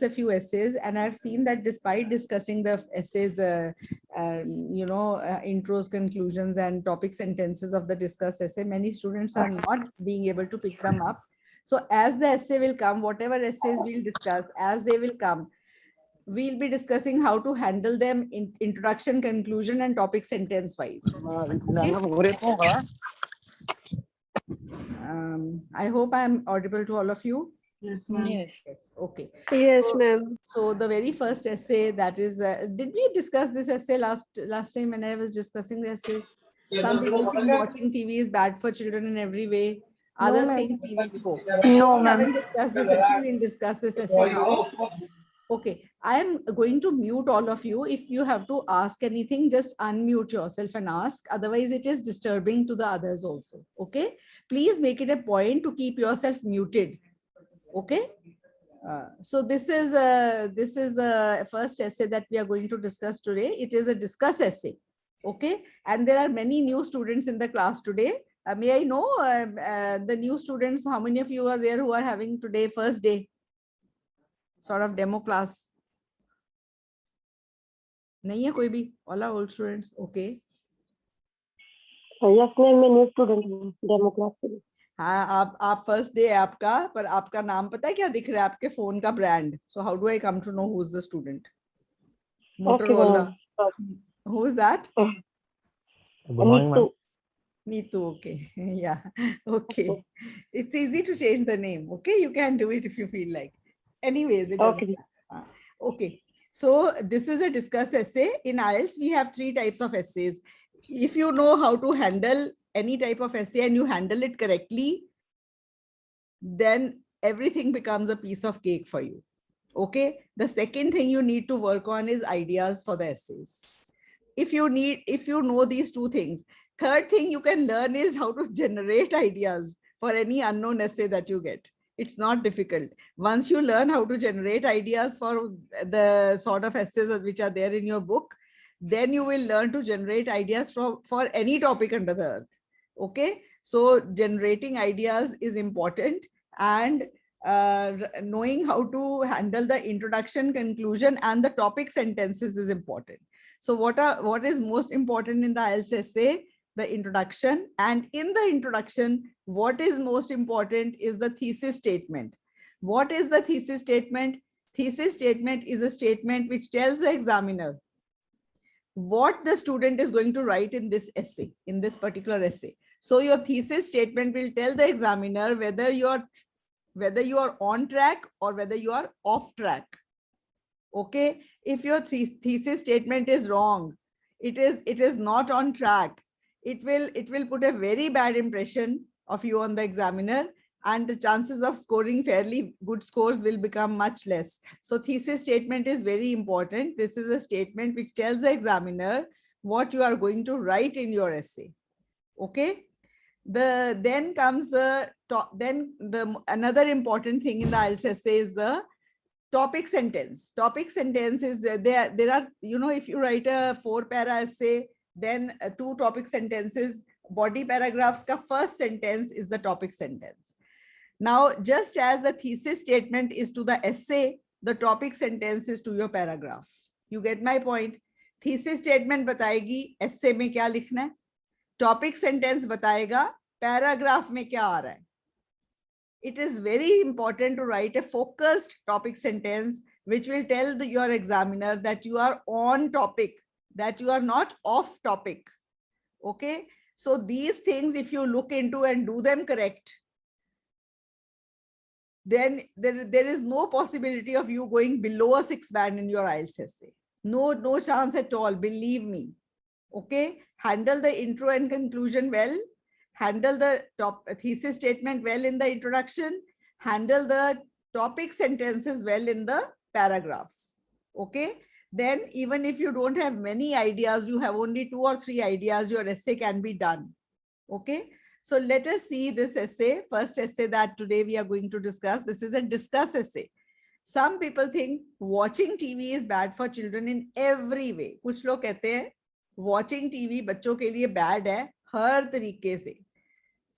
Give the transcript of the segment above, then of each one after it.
a few essays, and I've seen that despite discussing the essays, intros, conclusions, and topic sentences of the discussed essay, many students are not being able to pick them up. So as the essay will come, whatever essays we'll discuss, as they will come, we'll be discussing how to handle them in introduction, conclusion, and topic sentence wise. Okay? I hope I'm audible to all of you. Yes, ma'am. Yes. Okay. Yes, So, ma'am. so the very first essay, that is, did we discuss this essay last time when I was discussing the essays? Some people think watching TV is bad for children in every way. Others think TV. No, We ma'am. haven't discussed this essay. We'll discuss this essay now. Okay, I am going to mute all of you. If you have to ask anything, just unmute yourself and ask. Otherwise, it is disturbing to the others also. Okay, please make it a point to keep yourself muted. Okay. So this is a first essay that we are going to discuss today. It is a discuss essay. Okay, and there are many new students in the class today. May I know the new students? How many of you are there who are having today first day? Sort of demo class. नहीं है कोई भी? All are old students. Okay. Yes, ma'am, मैं new student हूँ demo class के लिए. हाँ, आप फर्स्ट डे है आपका, पर आपका नाम पता है क्या दिख रहा है आपके फोन का brand? So how do I come to know who is the student? Motorola. Who is that? Good morning, ma'am. Neetu. Okay. Yeah. Okay. It's easy to change the name. Okay. You can do it if you feel like. Anyways, it doesn't matter. Okay. So this is a discussed essay. In IELTS, we have 3 types of essays. If you know how to handle any type of essay and you handle it correctly, then everything becomes a piece of cake for you. Okay. The second thing you need to work on is ideas for the essays. If you know these 2 things, third thing you can learn is how to generate ideas for any unknown essay that you get. It's not difficult. Once you learn how to generate ideas for the sort of essays which are there in your book, then you will learn to generate ideas for any topic under the earth. Okay. So generating ideas is important, and knowing how to handle the introduction, conclusion, and the topic sentences is important. So what is most important in the IELTS essay? The introduction. And in the introduction, what is most important is the thesis statement. What is the thesis statement? Thesis statement is a statement which tells the examiner what the student is going to write in this essay, in this particular essay. So your thesis statement will tell the examiner whether you are on track or whether you are off track. Okay. If your thesis statement is wrong, it is not on track, it will put a very bad impression of you on the examiner, and the chances of scoring fairly good scores will become much less. So thesis statement is very important. This is a statement which tells the examiner what you are going to write in your essay. Okay. Then comes another important thing in the IELTS essay is the topic sentence. Topic sentence is there are, if you write a 4-para essay, then 2 topic sentences, body paragraphs ka first sentence is the topic sentence. Now, just as the thesis statement is to the essay, the topic sentence is to your paragraph. You get my point? Thesis statement बताएगी essay में क्या लिखना है, topic sentence बताएगा paragraph में क्या आ रहा है. It is very important to write a focused topic sentence which will tell your examiner that you are on topic, that you are not off topic. Okay. So these things, if you look into and do them correct, then there is no possibility of you going below a 6 band in your IELTS essay. No chance at all. Believe me. Okay. Handle the intro and conclusion well. Handle the thesis statement well in the introduction. Handle the topic sentences well in the paragraphs. Okay. Then even if you don't have many ideas, you have only 2 or 3 ideas, your essay can be done. Okay. So let us see this essay, first essay that today we are going to discuss. This is a discuss essay. Some people think watching TV is bad for children in every way. कुछ लोग कहते हैं watching TV बच्चों के लिए bad है हर तरीके से.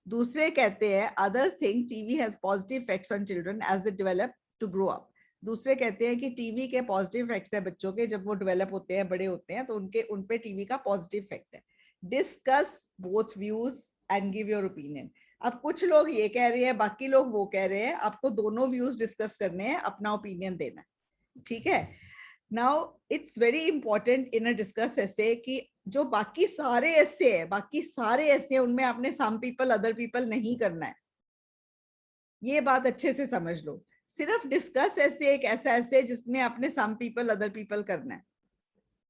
दूसरे कहते हैं, others think TV has positive effects on children as they develop to grow up. दूसरे कहते हैं कि टीवी के पॉजिटिव इफेक्ट्स है बच्चों के, जब वो डेवलप होते हैं, बड़े होते हैं, तो उन पे टीवी का पॉजिटिव इफेक्ट है। Discuss both views and give your opinion. अब कुछ लोग ये कह रहे हैं, बाकी लोग वो कह रहे हैं, आपको दोनों व्यूज डिस्कस करने हैं, अपना ओपिनियन देना है, ठीक है। Now it's very important in a discuss ऐसे कि जो बाकी सारे ऐसे है, बाकी सारे ऐसे उनमें आपने सम पीपल अदर पीपल नहीं करना है, ये बात अच्छे से समझ लो। सिर्फ डिस्कस ऐसे एक ऐसा ऐसे जिसमें आपने सम पीपल अदर पीपल करना है,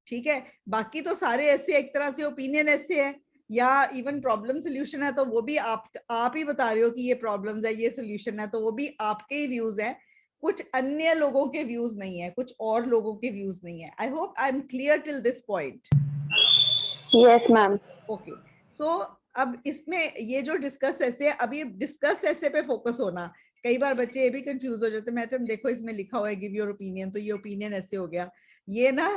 ठीक है। बाकी तो सारे ऐसे एक तरह से ओपिनियन ऐसे है, या इवन प्रॉब्लम सोल्यूशन है तो वो भी आप ही बता रहे हो कि ये प्रॉब्लम्स है, ये सोल्यूशन है, तो वो भी आपके ही व्यूज है, कुछ अन्य लोगों के व्यूज नहीं है, कुछ और लोगों के व्यूज नहीं है। I hope I am clear till this point. Yes, ma'am. Okay, so अब इसमें ये जो डिस्कस ऐसे, अभी डिस्कस ऐसे पे फोकस होना। कई बार बच्चे ये भी कंफ्यूज हो जाते हैं, मैडम देखो इसमें लिखा हुआ है गिव योर ओपिनियन, तो ये ओपिनियन ऐसे हो गया, ये ना,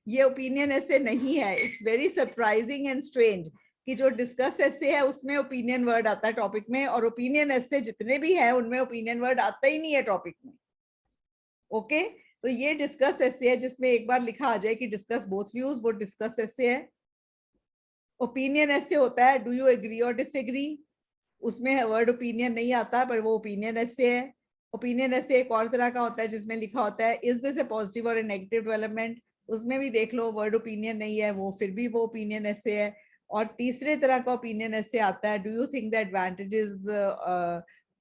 ये ओपिनियन ऐसे नहीं है। It's very surprising and strange कि जो डिस्कस ऐसे है उसमें ओपिनियन वर्ड आता है टॉपिक में, और ओपिनियन ऐसे जितने भी है उनमें ओपिनियन वर्ड आता ही नहीं है टॉपिक में। ओके, तो ये डिस्कस ऐसे है जिसमें एक बार लिखा आ जाए कि डिस्कस बोथ व्यूज, वो डिस्कस ऐसे है। ओपिनियन ऐसे होता है डू यू एग्री और डिसएग्री, उसमें वर्ड ओपिनियन नहीं आता, पर वो ओपिनियन ऐसे है। ओपिनियन ऐसे एक और तरह का होता है जिसमें लिखा होता है इज दिस ए पॉजिटिव और ए नेगेटिव डेवलपमेंट, उसमें भी देख लो वर्ड ओपिनियन नहीं है, वो फिर भी वो ओपिनियन ऐसे है। और तीसरे तरह का ओपिनियन ऐसे आता है do you think the advantages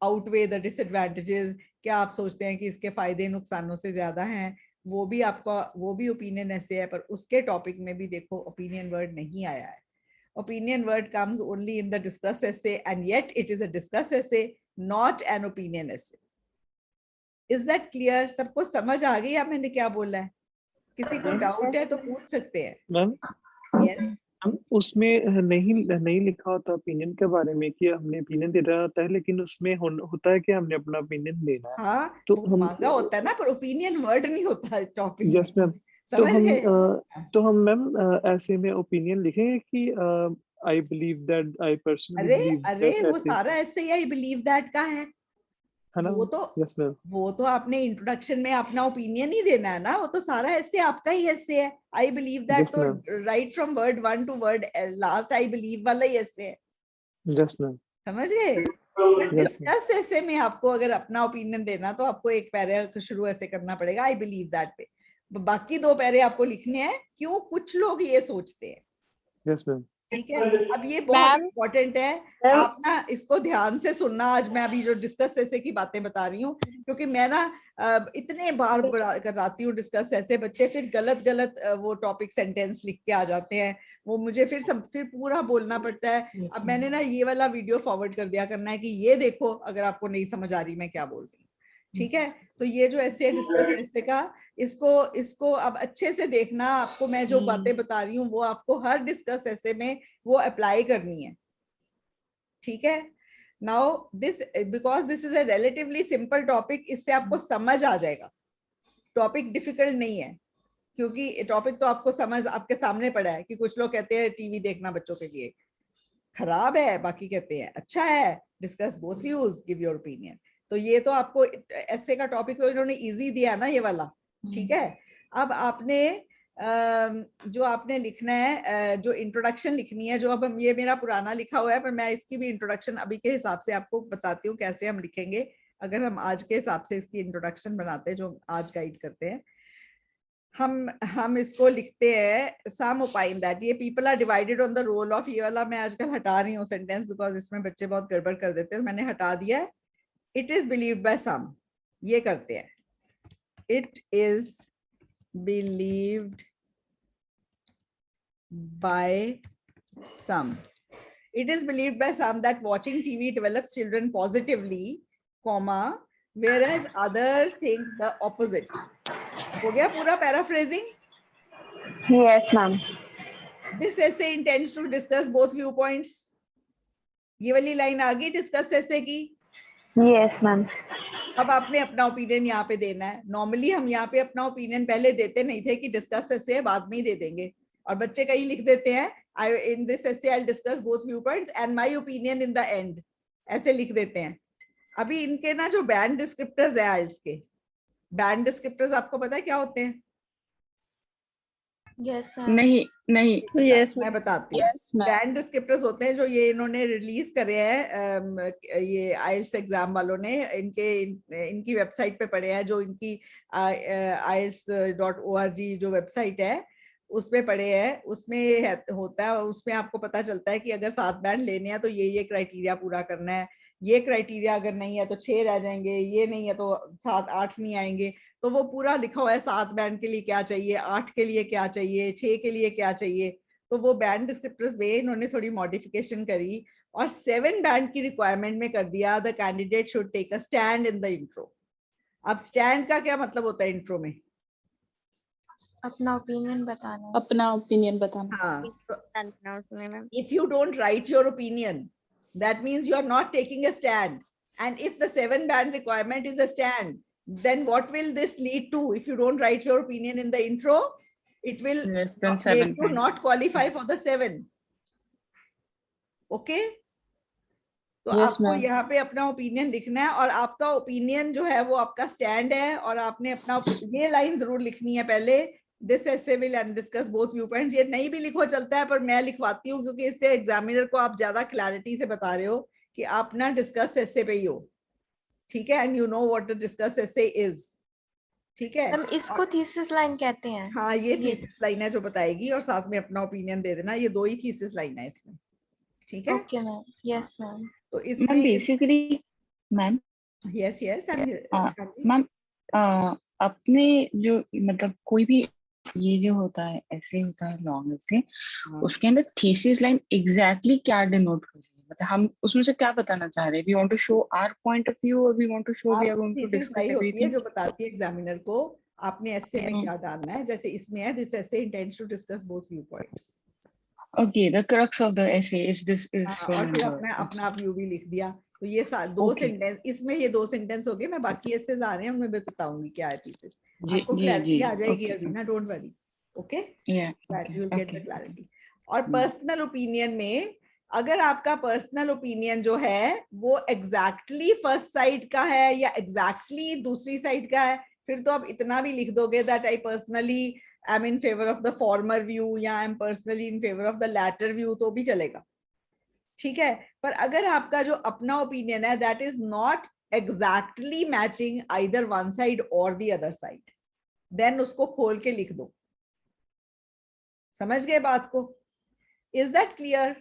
outweigh the disadvantages, क्या आप सोचते हैं कि इसके फायदे नुकसानों से ज्यादा हैं, वो भी आपका, वो भी ओपिनियन ऐसे है, पर उसके टॉपिक में भी देखो ओपिनियन वर्ड नहीं आया है। Opinion word comes only in the discuss essay, and yet it is a discuss essay, not an opinion essay. Is that clear? सबको समझ आ गई आप मैंने क्या बोला है? किसी को डाउट है तो पूछ सकते हैं। Ma'am Yes. हम उसमें नहीं लिखा होता ओपिनियन के बारे में कि हमने ओपिनियन देना होता है, लेकिन उसमें होता है कि हमने अपना ओपिनियन देना है। हाँ, तो वो हम मांगा होता है ना, पर ओपिनियन वर्ड नहीं होता है टॉपिक में। यस मैम, समझ गए? तो हम मैम ऐसे में ओपिनियन लिखेंगे कि आई बिलीव दैट, आई पर्सनली अरे बिलीव अरे, दैट, वो ऐसे, सारा ऐसे ही आई बिलीव दैट का है है ना। वो तो। यस मैम, वो तो आपने इंट्रोडक्शन में अपना ओपिनियन ही देना है ना, वो तो सारा ऐसे आपका ही ऐसे है। आई बिलीव दैट यस तो ma'am, right from word 1 to word last I believe वाला ही ऐसे है। यस मैम, समझ गए? पर यस मैम, डिस्कस ऐसे में आपको अगर अपना ओपिनियन देना तो आपको एक पैरे शुरू ऐसे करना पड़ेगा आई बिलीव दैट पे, बाकी 2 पैरे आपको लिखने हैं। क्यों? कुछ लोग ये सोचते हैं, यस मैम, ठीक है। अब ये बहुत इंपॉर्टेंट है, आप ना इसको ध्यान से सुनना। आज मैं अभी जो डिस्कस ऐसे की बातें बता रही हूँ, क्योंकि मैं ना इतने बार कराती हूँ डिस्कस ऐसे, बच्चे फिर गलत गलत वो टॉपिक सेंटेंस लिख के आ जाते हैं, वो मुझे फिर पूरा बोलना पड़ता है। अब मैंने ना ये वाला वीडियो फॉरवर्ड कर दिया करना है कि ये देखो अगर आपको नहीं समझ आ रही मैं क्या बोल रही हूँ, ठीक है। तो ये जो ऐसे डिस्कस ऐसे का, इसको अब अच्छे से देखना। आपको मैं जो बातें बता रही हूँ वो आपको हर डिस्कस ऐसे में वो अप्लाई करनी है, ठीक है। Now this, because this is a relatively simple topic, इससे आपको समझ आ जाएगा। टॉपिक डिफिकल्ट नहीं है, क्योंकि टॉपिक तो आपको समझ आपके सामने पड़ा है कि कुछ लोग कहते हैं टीवी देखना बच्चों के लिए खराब है, बाकी कहते हैं अच्छा है। Discuss both views, give your opinion. तो ये तो आपको ऐसे का टॉपिक तो इन्होंने इजी दिया ना ये वाला, ठीक है। अब आपने जो आपने लिखना है, जो इंट्रोडक्शन लिखनी है, जो अब हम, ये मेरा पुराना लिखा हुआ है, पर मैं इसकी भी इंट्रोडक्शन अभी के हिसाब से आपको बताती हूँ कैसे हम लिखेंगे, अगर हम आज के हिसाब से इसकी इंट्रोडक्शन बनाते हैं जो आज गाइड करते हैं। हम इसको लिखते हैं सम ओपाइन दैट, ये people are divided on the role of, ये वाला मैं आजकल हटा रही हूँ सेंटेंस, बिकॉज इसमें बच्चे बहुत गड़बड़ कर देते हैं, मैंने हटा दिया है। It is believed by some, ये करते हैं, it is believed by some, it is believed by some that watching TV develops children positively, comma, whereas others think the opposite. हो गया पूरा paraphrasing? Yes, ma'am. This essay intends to discuss both viewpoints. ये वाली line आ गई discuss ऐसे की? Yes, ma'am. अब आपने अपना ओपिनियन यहाँ पे देना है। नॉर्मली हम यहाँ पे अपना ओपिनियन पहले देते नहीं थे कि डिस्कस ऐसे बाद में ही दे देंगे, और बच्चे कहीं लिख देते हैं in this essay I'll discuss both viewpoints and my opinion in the end, ऐसे लिख देते हैं। अभी इनके ना जो बैंड डिस्क्रिप्टर्स है आइल्स के, बैंड डिस्क्रिप्टर्स आपको पता है क्या होते हैं? Yes, ma'am. नहीं नहीं Yes, मैं ma'am. बताती हूँ। यस मैम बैंड डिस्क्रिप्टर्स होते हैं जो ये इन्होंने रिलीज करे हैं, ये आइल्स एग्जाम वालों ने इनकी वेबसाइट पे पढ़े हैं, जो इनकी IELTS.org जो वेबसाइट है उस पे पढ़े हैं। उसमें होता है, उसमें आपको पता चलता है कि अगर 7 बैंड लेने हैं तो ये क्राइटेरिया पूरा करना है, ये क्राइटेरिया अगर नहीं है तो 6 रह जाएंगे, ये नहीं है तो 7 8 नहीं आएंगे। तो वो पूरा लिखा हुआ है 7 बैंड के लिए क्या चाहिए, 8 के लिए क्या चाहिए, 6 के लिए क्या चाहिए। तो वो बैंड डिस्क्रिप्टर्स में इन्होंने थोड़ी मॉडिफिकेशन करी और 7 बैंड की रिक्वायरमेंट में कर दिया, the candidate should take a stand in the intro. अब स्टैंड का क्या मतलब होता है इंट्रो में? अपना ओपिनियन बताना। अपना ओपिनियन बताना। हाँ, if you don't write your opinion, that means you are not taking a stand. And if the 7 band requirement is a stand, then what will this lead to? If you don't write your opinion in the intro, it will Less than make 7 you bands. not qualify for the 7. Okay? तो Yes, आपको ma'am. यहाँ पे अपना opinion लिखना है और आपका opinion जो है वो आपका स्टैंड है और आपने अपना ये लाइन जरूर लिखनी है पहले, this essay will discuss both viewpoints। ये नहीं भी लिखो चलता है पर मैं लिखवाती हूँ क्योंकि इससे एग्जामिनर को आप ज्यादा क्लैरिटी से बता रहे हो कि आप ना डिस्कस एसे पे ही हो, ठीक है, and you know what the discuss essay is, ठीक है। मैम इसको थीसिस लाइन कहते हैं। हाँ, ये थीसिस लाइन है जो बताएगी और साथ में अपना ओपिनियन दे देना, ये 2 ही थीसिस लाइन है इसमें, ठीक है। Okay ma'am. Yes ma'am. तो मैम इसमें basically ma'am yes yes ma'am अपने जो मतलब कोई भी ये जो होता है ऐसे होता है लॉन्ग ऐसे, उसके अंदर थीसिस लाइन एग्जैक्टली क्या डिनोट कर रही है, मतलब हम उसमें से क्या बताना चाह रहे हैं? We want to show our point of view और we want to show we are going to discuss everything जो बताती है एग्जामिनर को आपने ऐसे में क्या डालना है। जैसे इसमें है this essay intends to discuss both viewpoints. Okay, the crux of the essay is this is और फिर अपना व्यू भी लिख दिया। तो ये 2 सेंटेंस इसमें, ये 2 सेंटेंस हो गए। मैं बाकी एसेस आ रहे हैं उनमें बताऊंगी क्या है पीछे, आपको क्लैरिटी आ जाएगी अभी ना, don't worry. Okay, you will get the clarity. और पर्सनल ओपिनियन में अगर आपका पर्सनल ओपिनियन जो है वो एग्जैक्टली फर्स्ट साइड का है या एग्जैक्टली दूसरी साइड का है, फिर तो आप इतना भी लिख दोगे that I personally I am in favour of the former view या I am personally in favour of the latter view, तो भी चलेगा, ठीक है। पर अगर आपका जो अपना ओपिनियन है that is not exactly matching either one side और द अदर साइड, देन उसको खोल के लिख दो। समझ गए बात को? Is that clear?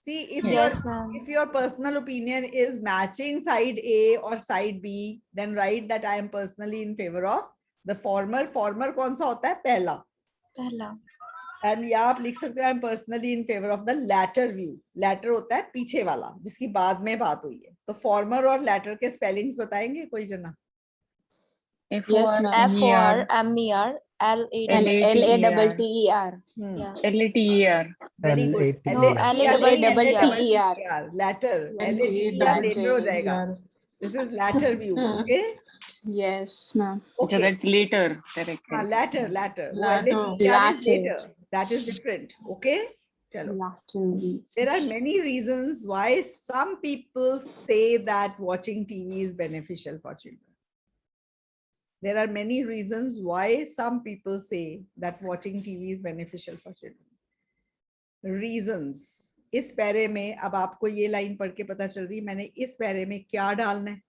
See, Yes, ma'am. if your personal opinion is matching side A or side B, then write that I am personally in favor of the former. Former कौन सा होता है? पहला। And या आप लिख सकते हो I am personally in favor of the latter view. Latter होता है पीछे वाला जिसकी बाद में बात हुई है। तो former और latter के spellings बताएंगे कोई जना? FORMER LATTER. LATER. Very good. No, LATTER. Latter. Later हो जाएगा. This is latter view. Okay. Yes, ma'am. Okay. So that's later. Correct. Latter. That is different. Okay. Chalo. There are many reasons why some people say that watching TV is beneficial for children. There are many reasons why some people say that watching TV is beneficial for children. Reasons. इस पैरे में अब आपको ये line पढ़ के पता चल रही है मैंने इस पैरे में क्या डालना है?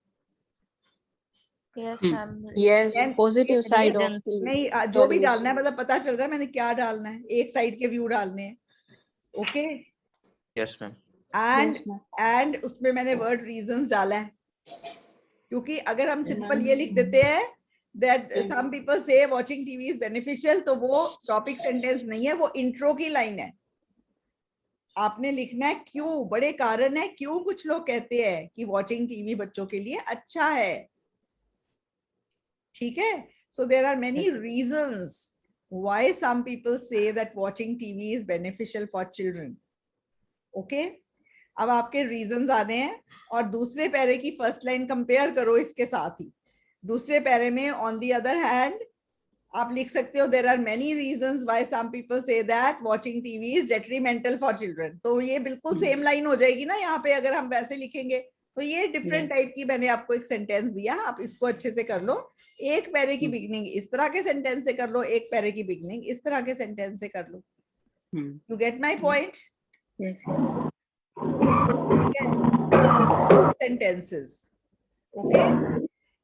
Yes, ma'am. Yes, positive side of the नहीं, जो भी डालना है मतलब पता चल रहा है मैंने क्या डालना है। एक साइड के व्यू डालने हैं, ओके? Yes ma'am. एंड उसमें मैंने वर्ड रीजंस डाला है, क्योंकि अगर हम सिंपल ये लिख देते हैं that some people say watching TV is beneficial, तो वो टॉपिक सेंटेंस नहीं है, वो इंट्रो की लाइन है। आपने लिखना है क्यों, बड़े कारण है क्यों कुछ लोग कहते हैं कि वॉचिंग टीवी बच्चों के लिए अच्छा है, ठीक है? So there are many reasons why some people say that watching TV is beneficial for children. Okay? अब आपके reasons आने हैं और दूसरे पैरे की फर्स्ट लाइन कंपेयर करो इसके साथ ही। दूसरे पैरे में on the other hand आप लिख सकते हो there are many reasons why some people say that watching TV is detrimental for children. तो ये बिल्कुल सेम लाइन हो जाएगी ना यहाँ पे अगर हम वैसे लिखेंगे। तो ये डिफरेंट टाइप की मैंने आपको एक सेंटेंस दिया, आप इसको अच्छे से कर लो एक पैरे की बिगनिंग इस तरह के सेंटेंस से कर लो, एक पैरे की बिगनिंग इस तरह के सेंटेंस से कर लो. You get my point? Sentences. Okay,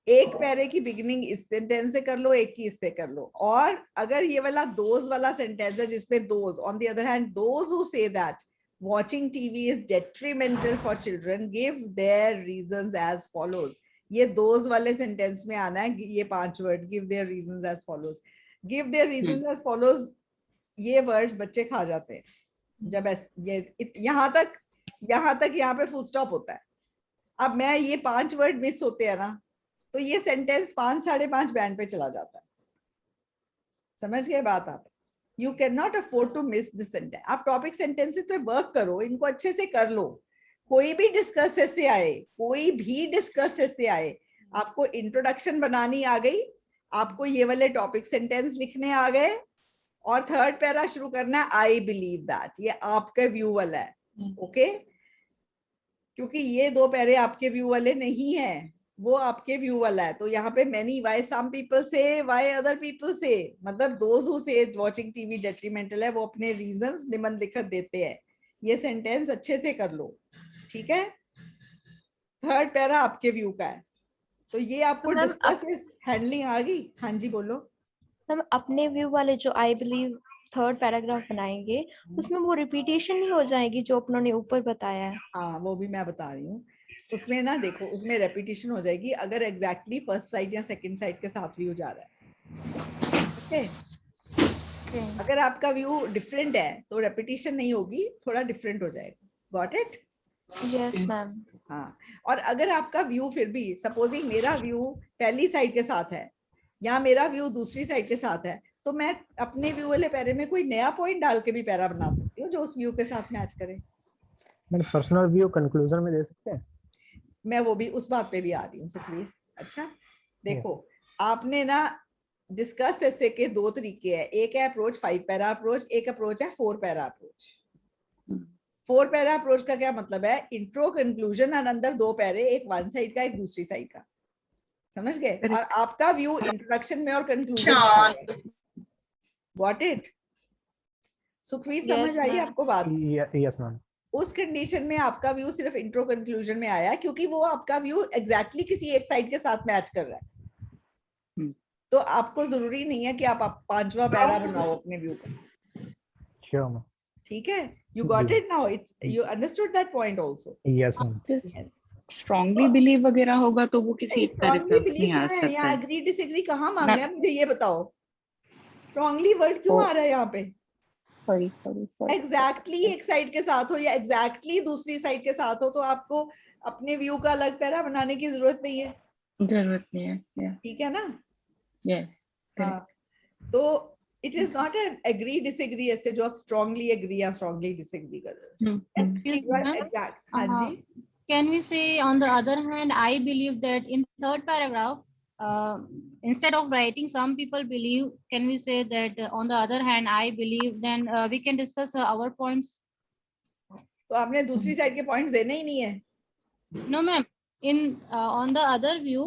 एक पैरे की बिगिनिंग इस सेंटेंस से कर लो, एक की इससे कर लो. और अगर ये वाला दोज वाला सेंटेंस है जिसमें those, on the other hand those who say that watching TV is detrimental for children give their reasons as follows. ये दोज वाले सेंटेंस में आना है ये 5 word. give their reasons as follows. give their reasons as follows ये words बच्चे खा जाते हैं जब ये यहाँ तक यहाँ पे फुल स्टॉप होता है. अब मैं ये 5 वर्ड मिस होते हैं ना तो ये सेंटेंस 5 साढ़े 5 बैंड पे चला जाता है. समझ गए बात आप? You can not afford to miss this sentence. आप टॉपिक सेंटेंसेस पे वर्क करो, इनको अच्छे से कर लो. कोई भी डिस्कस ऐसे आए, आपको इंट्रोडक्शन बनानी आ गई, आपको ये वाले टॉपिक सेंटेंस लिखने आ गए, और थर्ड पैरा शुरू करना है आई बिलीव दैट. ये आपका व्यू वाला है. ओके क्योंकि ये 2 पैरे आपके व्यू वाले नहीं है, वो आपके व्यू वाला है. तो यहाँ पे many, why some people say, why other people say, मतलब those who say watching TV detrimental है वो अपने reasons निम्नलिखित देते हैं. ये सेंटेंस अच्छे से कर लो, ठीक है? थर्ड पैरा आपके व्यू का है. तो ये आपको डिस्कस हैंडलिंग आ गई. हाँ जी बोलो. हम अपने व्यू वाले जो आई बिलीव थर्ड पैराग्राफ बनाएंगे उसमें वो रिपीटेशन नहीं हो जाएगी जो अपनों ने ऊपर बताया है. हाँ वो भी मैं बता रही हूँ. उसमें ना देखो, उसमें रेपिटेशन हो जाएगी अगर एग्जैक्टली फर्स्ट साइड या सेकंड साइड के साथ व्यू जा रहा है. ओके अगर आपका व्यू डिफरेंट है तो रेपिटेशन नहीं होगी, थोड़ा डिफरेंट हो जाएगा. Got it? Yes ma'am. हाँ. और अगर आपका व्यू फिर भी सपोजिंग मेरा व्यू पहली साइड के साथ है या मेरा व्यू दूसरी साइड के साथ है तो मैं अपने व्यू वाले पैरे में कोई नया पॉइंट डाल के भी पैरा बना सकती हूँ जो उस व्यू के साथ मैच करे. मैंने पर्सनल व्यू कंक्लूजन में दे सकते हैं. मैं वो भी उस बात पे भी आ रही हूँ सुखवीर. अच्छा देखो, आपने ना डिस्कस ऐसे के 2 तरीके हैं. एक है अप्रोच 5 पैरा अप्रोच, एक अप्रोच है 4 पैरा अप्रोच. 4 पैरा अप्रोच का क्या मतलब है? इंट्रो कंक्लूजन और अंदर 2 पैरे, एक वन साइड का एक दूसरी साइड का. समझ गए? और आपका व्यू इंट्रोडक्शन में और कंक्लूजन. Got it? सुखवीर समझ आई आपको बात? Yes ma'am. उस कंडीशन में आपका व्यू सिर्फ इंट्रो कंक्लूजन में आया क्योंकि वो आपका व्यू एग्जैक्टली किसी एक साइड के साथ मैच कर रहा है. तो आपको जरूरी नहीं है कि आप 5वां पैरा बनाओ अपने व्यू का. Sure ma'am. ठीक है? You got it now? It's you understood that point also? Yes ma'am. Strongly believe वगैरह होगा तो वो किसी एक पैराग्राफ में आ सकता है. है. एग्री डिसएग्री कहाँ मांगा है? मुझे ये बताओ. स्ट्रांगली वर्ड क्यों आ रहा है यहाँ पे? सॉरी एग्जैक्टली एक साइड के साथ हो या एग्जैक्टली दूसरी साइड के साथ हो तो आपको अपने व्यू का अलग पैरा बनाने की जरूरत नहीं है. ठीक है ना? यस. तो it is not an agree disagree essay जो आप स्ट्रांगली एग्री या स्ट्रांगली डिसएग्री कर रहे हो. एग्जैक्ट. हाँ जी. Can we say on the other hand, I believe that in third paragraph, instead of writing some people believe, can we say that on the other hand I believe, then we can discuss our points. तो आपने दूसरी side के points देने ही नहीं है. No ma'am, in on the other view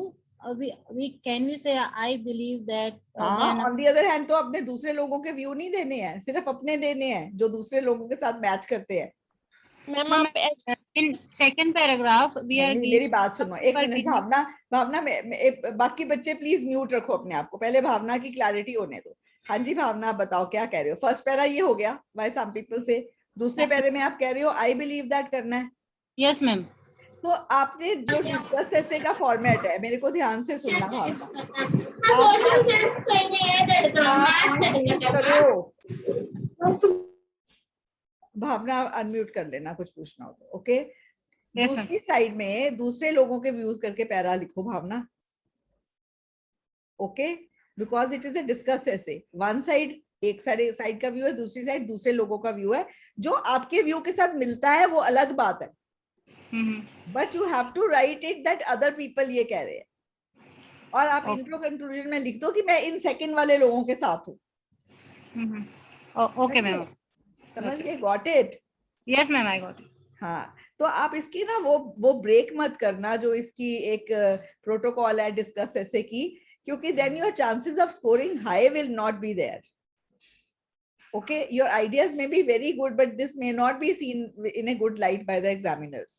we can we say I believe that then on the other hand तो अपने दूसरे लोगों के व्यू नहीं देने हैं, सिर्फ अपने देने हैं जो दूसरे लोगों के साथ मैच करते हैं. Ma'am in second paragraph we are मेरी बात सुनो एक मिनट. भावना बाकी बच्चे प्लीज म्यूट रखो अपने आप को. पहले भावना की क्लैरिटी होने दो. हाँ जी भावना, आप बताओ क्या कह रहे हो? फर्स्ट पैरा ये हो गया व्हाई सम पीपल से. दूसरे पैरे में आप कह रहे हो आई बिलीव दैट करना है. Yes ma'am. तो आपने जो डिस्कस ऐसे का फॉर्मेट है मेरे को ध्यान से सुनना भावना. भावना अनम्यूट कर लेना कुछ पूछना हो तो. ओके दूसरी साइड में दूसरे लोगों के व्यूज करके पैरा लिखो Bhavna. Okay because it is a discuss essay. One side एक साइड का व्यू है, दूसरी साइड दूसरे लोगों का व्यू है. जो आपके व्यू के साथ मिलता है वो अलग बात है, but you have to write it that other people ये कह रहे हैं. और आप इंट्रो कंक्लूजन में लिख दो कि मैं इन सेकंड वाले लोगों के साथ हूँ. Okay ma'am. समझ गए? Got it? Yes ma'am I got it. हाँ तो आप इसकी ना वो ब्रेक मत करना जो इसकी एक प्रोटोकॉल है डिस्कस ऐसे की क्योंकि then your chances of scoring high will not be there. Okay, your ideas may be very good, but this may not be seen in a good light by the examiners.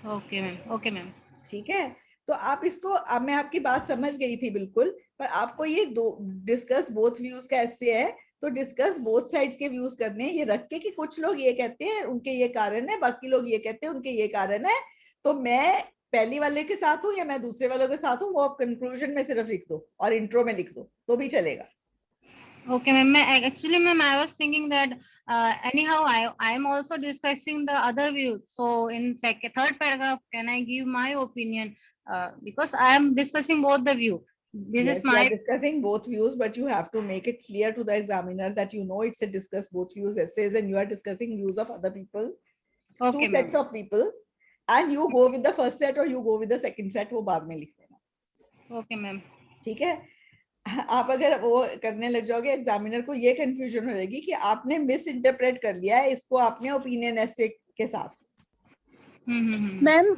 Okay, ma'am. Okay, ma'am. ठीक है, तो आप इसको, अब मैं आपकी बात समझ गई थी बिल्कुल, पर आपको ये दो डिस्कस बोथ व्यूज का ऐसे है, तो डिस्कस बोथ साइड्स के व्यूज करने हैं, ये रख के कि कुछ लोग ये कहते हैं उनके ये कारण है, बाकी लोग ये कहते हैं उनके ये कारण है, तो मैं पहली वाले के साथ हूँ या मैं दूसरे वालों के साथ हूँ, वो आप कंक्लूजन में सिर्फ लिख दो और इंट्रो में लिख दो तो भी चलेगा. Okay, ma'am. Actually, ma'am, I was thinking that anyhow, I am also discussing the other view. So in third paragraph, can I give my opinion? Because I am discussing both the view. This Yes, is you my. are discussing both views, but you have to make it clear to the examiner that you know it's a discuss both views essays, and you are discussing views of other people, Okay, two ma'am. sets of people, and you go with the first set or you go with the second set. वो बाद में लिख देना. Okay, ma'am. ठीक है. आप अगर वो करने लग जाओगे, एग्जामिनर को ये कंफ्यूजन हो जाएगी कि आपने मिस इंटरप्रेट कर लिया है इसको आपने ओपिनियन ऐसे के साथ. ਮੈਮ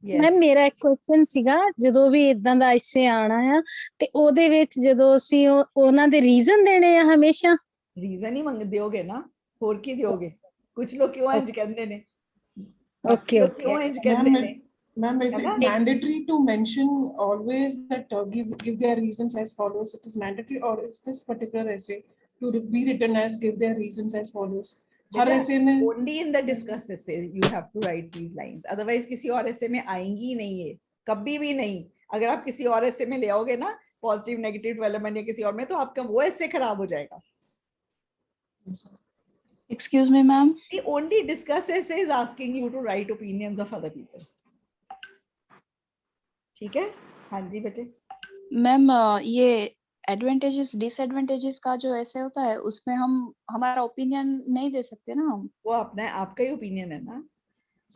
ਮੈਮ ਮੇਰਾ ਇੱਕ ਕੁਐਸਚਨ ਸੀਗਾ, ਜਦੋਂ ਵੀ ਇਦਾਂ ਦਾ ਇਸੇ ਆਣਾ ਆ ਤੇ ਉਹਦੇ ਵਿੱਚ ਜਦੋਂ ਅਸੀਂ ਉਹਨਾਂ ਦੇ ਰੀਜ਼ਨ ਦੇਣੇ ਆ ਹਮੇਸ਼ਾ. ਰੀਜ਼ਨ ਹੀ ਮੰਗ ਦਿਓਗੇ ਨਾ, ਹੋਰ ਕੀ ਦਿਓਗੇ? ਕੁਝ ਲੋਕ ਕਿਉਂ ਇੰਜ ਕਹਿੰਦੇ ਨੇ? Okay okay. ਕਿਉਂ ਇੰਜ ਕਹਿੰਦੇ ਨੇ? Ma'am, is it mandatory to mention always that give their reasons as follows? It is mandatory, or is this particular essay to be written as give their reasons as follows? Her essay में only in the discuss essay you have to write these lines. Otherwise किसी और essay में आएंगी ही नहीं है, कभी भी नहीं. अगर आप किसी और essay में ले आओगे ना पॉजिटिव नेगेटिव डेवलपमेंट या किसी और में, तो आपका वो essay खराब हो जाएगा. Excuse me, ma'am. The only discuss essay is asking you to write opinions of other people. ठीक है. हाँ जी बेटे. मैम ये एडवांटेजेस डिसएडवांटेजेस का जो ऐसे होता है उसमें हम हमारा ओपिनियन नहीं दे सकते ना हम. वो अपना आपका ही ओपिनियन है ना.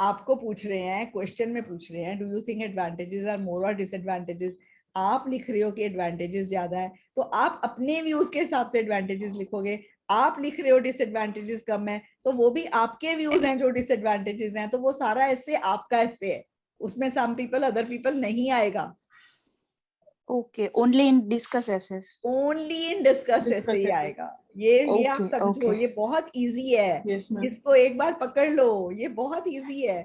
आपको पूछ रहे हैं, क्वेश्चन में पूछ रहे हैं, do you think advantages are more or disadvantages. आप लिख रहे हो कि एडवांटेजेस ज्यादा है, तो आप अपने व्यूज के हिसाब से एडवांटेजेस लिखोगे. आप लिख रहे हो डिसएडवांटेजेस कम है, तो वो भी आपके व्यूज हैं जो डिसएडवांटेजेस हैं, तो वो सारा ऐसे आपका ऐसे है, उसमें सम पीपल अदर पीपल नहीं आएगा. Okay, only in discuss essays. Only in discuss essay ही आएगा. ये आप समझो, ये बहुत इजी है. इसको एक बार पकड़ लो, ये बहुत इजी है.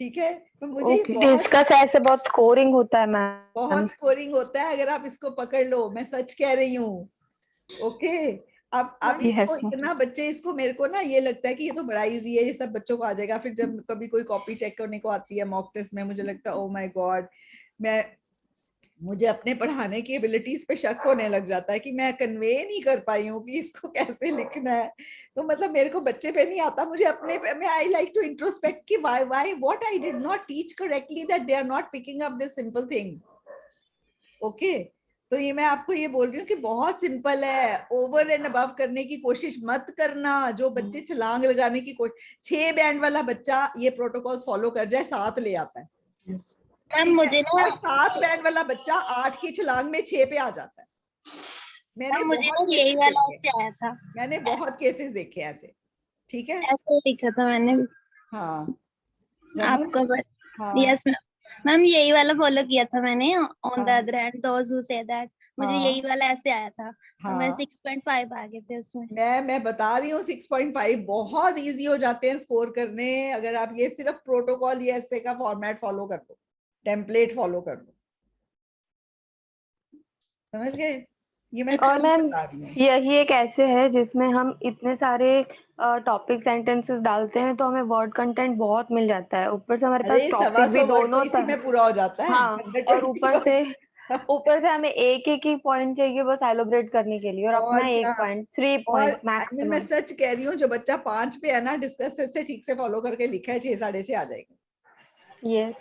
ठीक है. तो मुझे डिस्कस ऐसे बहुत स्कोरिंग होता है मैम. बहुत स्कोरिंग होता है. अगर आप इसको पकड़ लो, मैं सच कह रही हूँ. ओके. अब इसको इतना बच्चे इसको, मेरे को ना ये लगता है कि ये तो बड़ा इजी है, ये सब बच्चों को आ जाएगा. फिर जब कभी कोई कॉपी चेक करने को आती है मॉक टेस्ट में, मुझे लगता है ओ माय गॉड, मुझे अपने पढ़ाने की एबिलिटीज पे शक होने लग जाता है कि मैं कन्वे नहीं कर पाई हूँ कि इसको कैसे लिखना है. तो मतलब मेरे को बच्चे पे नहीं आता, मुझे अपने पे. मैं आई लाइक टू इंट्रोस्पेक्ट कि why what I did not teach correctly that they are not picking up this simple thing. Okay. तो ये मैं आपको ये बोल रही हूँ कि बहुत सिंपल है. ओवर एंड अबव करने की कोशिश मत करना. जो बच्चे छलांग लगाने की कोशिश, 6 बैंड वाला बच्चा ये प्रोटोकॉल्स फॉलो कर जाए 7 ले आता है. मुझे ना 7 बैंड वाला बच्चा 8 की छलांग में 6 पे आ जाता है. मुझे ना यही वाला ऐसे आया था. मैंने बहुत केसेस देखे ऐसे. ठीक है. ऐसे लिखा था मैंने. हाँ आपका यस मैम यही वाला फॉलो किया था मैंने. On the other hand those who say that, मुझे यही वाला ऐसे आया था. तो मैं 6.5 आ गए थे उसमें. मैं बता रही हूँ 6.5 बहुत इजी हो जाते हैं स्कोर करने, अगर आप ये सिर्फ प्रोटोकॉल या ऐसे का फॉर्मेट फॉलो कर दो, टेम्पलेट फॉलो कर दो. समझ गए? ये मैं और मैम यही एक ऐसे है जिसमें हम इतने सारे टॉपिक सेंटेंसेस डालते हैं तो हमें वर्ड कंटेंट बहुत मिल जाता है. ऊपर से हमारे पास टॉपिक भी दोनों इसी में पूरा हो जाता है. हाँ, और ऊपर से हमें एक ही पॉइंट चाहिए बस एलोबरेट करने के लिए, और अपना 1 पॉइंट 3 पॉइंट मैक्सिमम. मैं सच कह रही हूँ, जो बच्चा 5 पे है ना, डिस्कस से ठीक से फॉलो करके लिखा है 6 साढ़े 6 आ जाएगा. यस.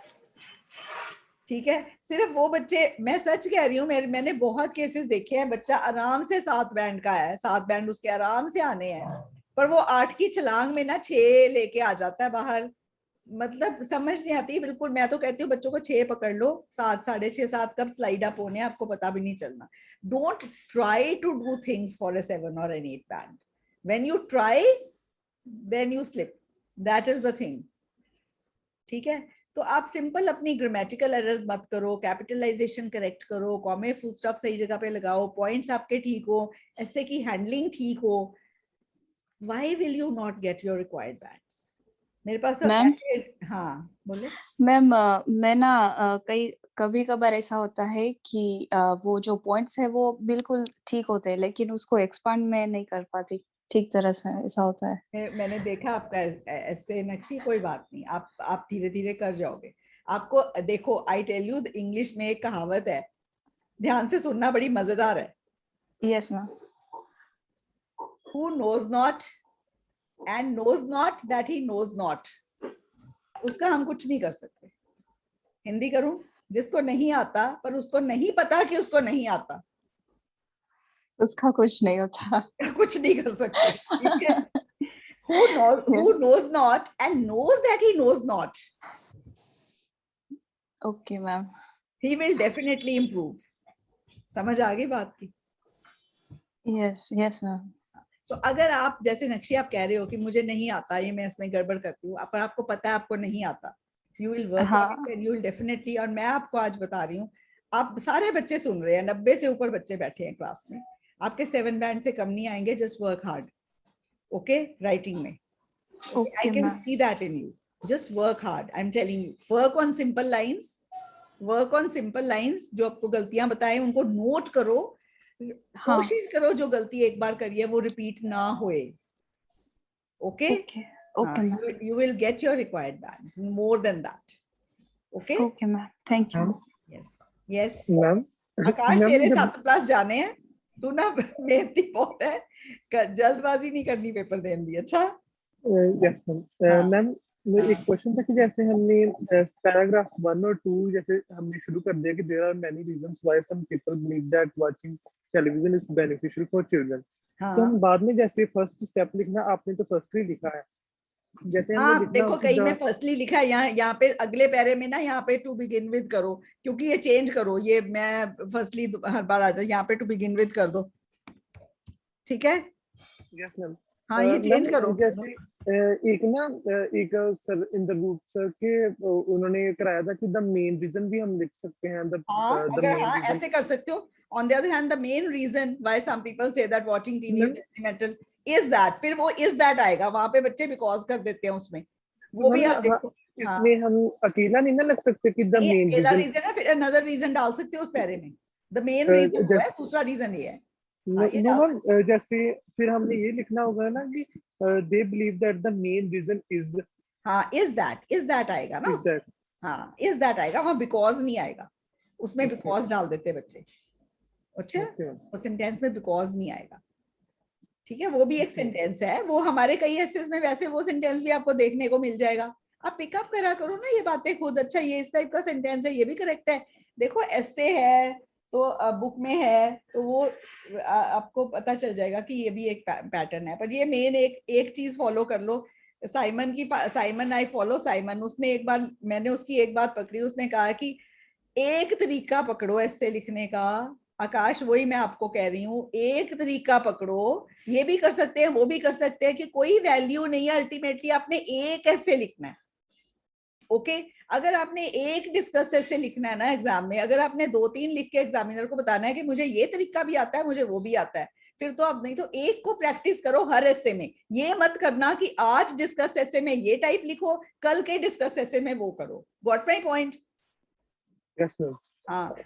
ठीक है. सिर्फ वो बच्चे, मैं सच कह रही हूँ, मैंने बहुत केसेस देखे हैं, बच्चा आराम से 7 बैंड का है, 7 बैंड उसके आराम से आने हैं, पर वो 8 की छलांग में ना 6 लेके आ जाता है बाहर. मतलब समझ नहीं आती बिल्कुल. मैं तो कहती हूँ बच्चों को 6 पकड़ लो, 7 साढ़े 6 7 कब स्लाइड अप होने आपको पता भी नहीं चलना. Don't try to do things for a 7 or an 8 band. When you try then you slip. That is the thing. ठीक है. तो आप सिंपल अपनी ग्रामेटिकल एरर्स मत करो, कैपिटलाइजेशन करेक्ट करो, कॉमे फुल स्टॉप सही जगह पे लगाओ, पॉइंट्स आपके ठीक हो, ऐसे की हैंडलिंग ठीक हो. Why will you not get your required bands? मेरे पास तो ऐसे, हाँ बोले मैम. मैं ना कभी कभार ऐसा होता है कि वो जो पॉइंट्स है वो बिल्कुल ठीक होते हैं, लेकिन उसको एक्सपांड में नहीं कर पाती ठीक तरह से, ऐसा होता है. मैंने देखा आपका ऐसे नक्शी, कोई बात नहीं, आप धीरे धीरे कर जाओगे. आपको देखो, आई टेल यू, इंग्लिश में एक कहावत है, ध्यान से सुनना, बड़ी मजेदार है. Yes ma'am. Who knows not and knows not that he knows not. उसका हम कुछ नहीं कर सकते. हिंदी करूं, जिसको नहीं आता पर उसको नहीं पता कि उसको नहीं आता, उसका कुछ नहीं होता. कुछ नहीं कर सकते. ठीक है? Who knows not and knows that he knows not. Okay ma'am. He will definitely improve. समझ आ गई बात की? Yes ma'am. तो अगर आप जैसे नक्शी आप कह रहे हो कि मुझे नहीं आता, ये मैं इसमें गड़बड़ करती हूँ, पर आपको पता है आपको नहीं आता, you will work on it and you will definitely. और मैं आपको आज बता रही हूँ, आप सारे बच्चे सुन रहे हैं, 90 से ऊपर बच्चे बैठे हैं क्लास में, आपके 7 बैंड से कम नहीं आएंगे. Just work hard, okay, writing में. I can see that in you. Just work hard. I'm telling you. Work on simple lines. Work on simple lines. जो आपको गलतियां बताए उनको नोट करो. कोशिश करो जो गलती एक बार करी है वो रिपीट ना होए. Okay? Okay. You will get your required bands. More than that. Okay? Okay ma'am. Thank you. Yes. Ma'am. आकाश, तेरे 7 क्लास जाने हैं. तू ना मेहनती बहुत है, जल्दबाजी नहीं करनी पेपर देने दी. अच्छा. Yes ma'am. एक क्वेश्चन था कि जैसे हमने पैराग्राफ 1 और 2 जैसे हमने शुरू कर दिया कि there are many reasons why some people believe that watching television is beneficial for children. तो हम बाद में जैसे फर्स्ट स्टेप लिखना, आपने तो फर्स्टली लिखा है, जैसे हमने देखो कहीं में फर्स्टली लिखा है, यहाँ पे अगले पैरे में ना, यहाँ पे टू बिगिन विद करो, क्योंकि ये चेंज करो, ये मैं फर्स्टली हर बार आ जाए, यहाँ पे टू बिगिन विद कर दो. ठीक है? Yes ma'am. हाँ, ये चेंज करो. जैसे एक sir in the group sir के उन्होंने कराया था कि द मेन रीजन भी हम लिख सकते हैं. ऐसे कर सकते हो. On the other hand, the main reason why some people say that watching TV is detrimental is that, फिर वो is that आएगा, वहां पे बच्चे because कर देते हैं उसमें, वो भी आप देखो. इसमें हम अकेला नहीं ना लग सकते कि the main reason है, फिर another reason डाल सकते हो उस पैरे में. The main reason वो है, दूसरा reason ये है. जैसे फिर हमने ये लिखना होगा ना कि they believe that the main reason is. हाँ, is that आएगा ना. हाँ, is that आएगा, वहाँ because नहीं आएगा, उसमें because डाल देते बच्चे. अच्छा, वो सेंटेंस में बिकॉज नहीं आएगा. ठीक है? वो भी एक सेंटेंस है, वो हमारे कई एसेस में वैसे वो सेंटेंस भी आपको देखने को मिल जाएगा. आप पिकअप करा करो ना ये बातें खुद. अच्छा, ये इस टाइप का सेंटेंस है, ये भी करेक्ट है. देखो एसे है तो बुक में है, तो वो आपको पता चल जाएगा कि ये भी एक पैटर्न है. पर ये मेन एक चीज फॉलो कर लो. Simon I follow Simon. उसने एक बार, मैंने उसकी एक बात पकड़ी, उसने कहा कि एक तरीका पकड़ो ऐसे लिखने का. आकाश, वही मैं आपको कह रही हूँ, एक तरीका पकड़ो. ये भी कर सकते हैं, वो भी कर सकते हैं, कि कोई वैल्यू नहीं है, अल्टीमेटली आपने एक ऐसे लिखना है. ओके? अगर आपने एक डिस्कस ऐसे लिखना है ना एग्जाम में, अगर आपने 2-3 लिख के एग्जामिनर को बताना है कि मुझे ये तरीका भी आता है, मुझे वो भी आता है, फिर तो आप नहीं तो एक को प्रैक्टिस करो हर ऐसे में. ये मत करना कि आज डिस्कस ऐसे में ये टाइप लिखो, कल के डिस्कस ऐसे में वो करो. Got my point? Yes ma'am.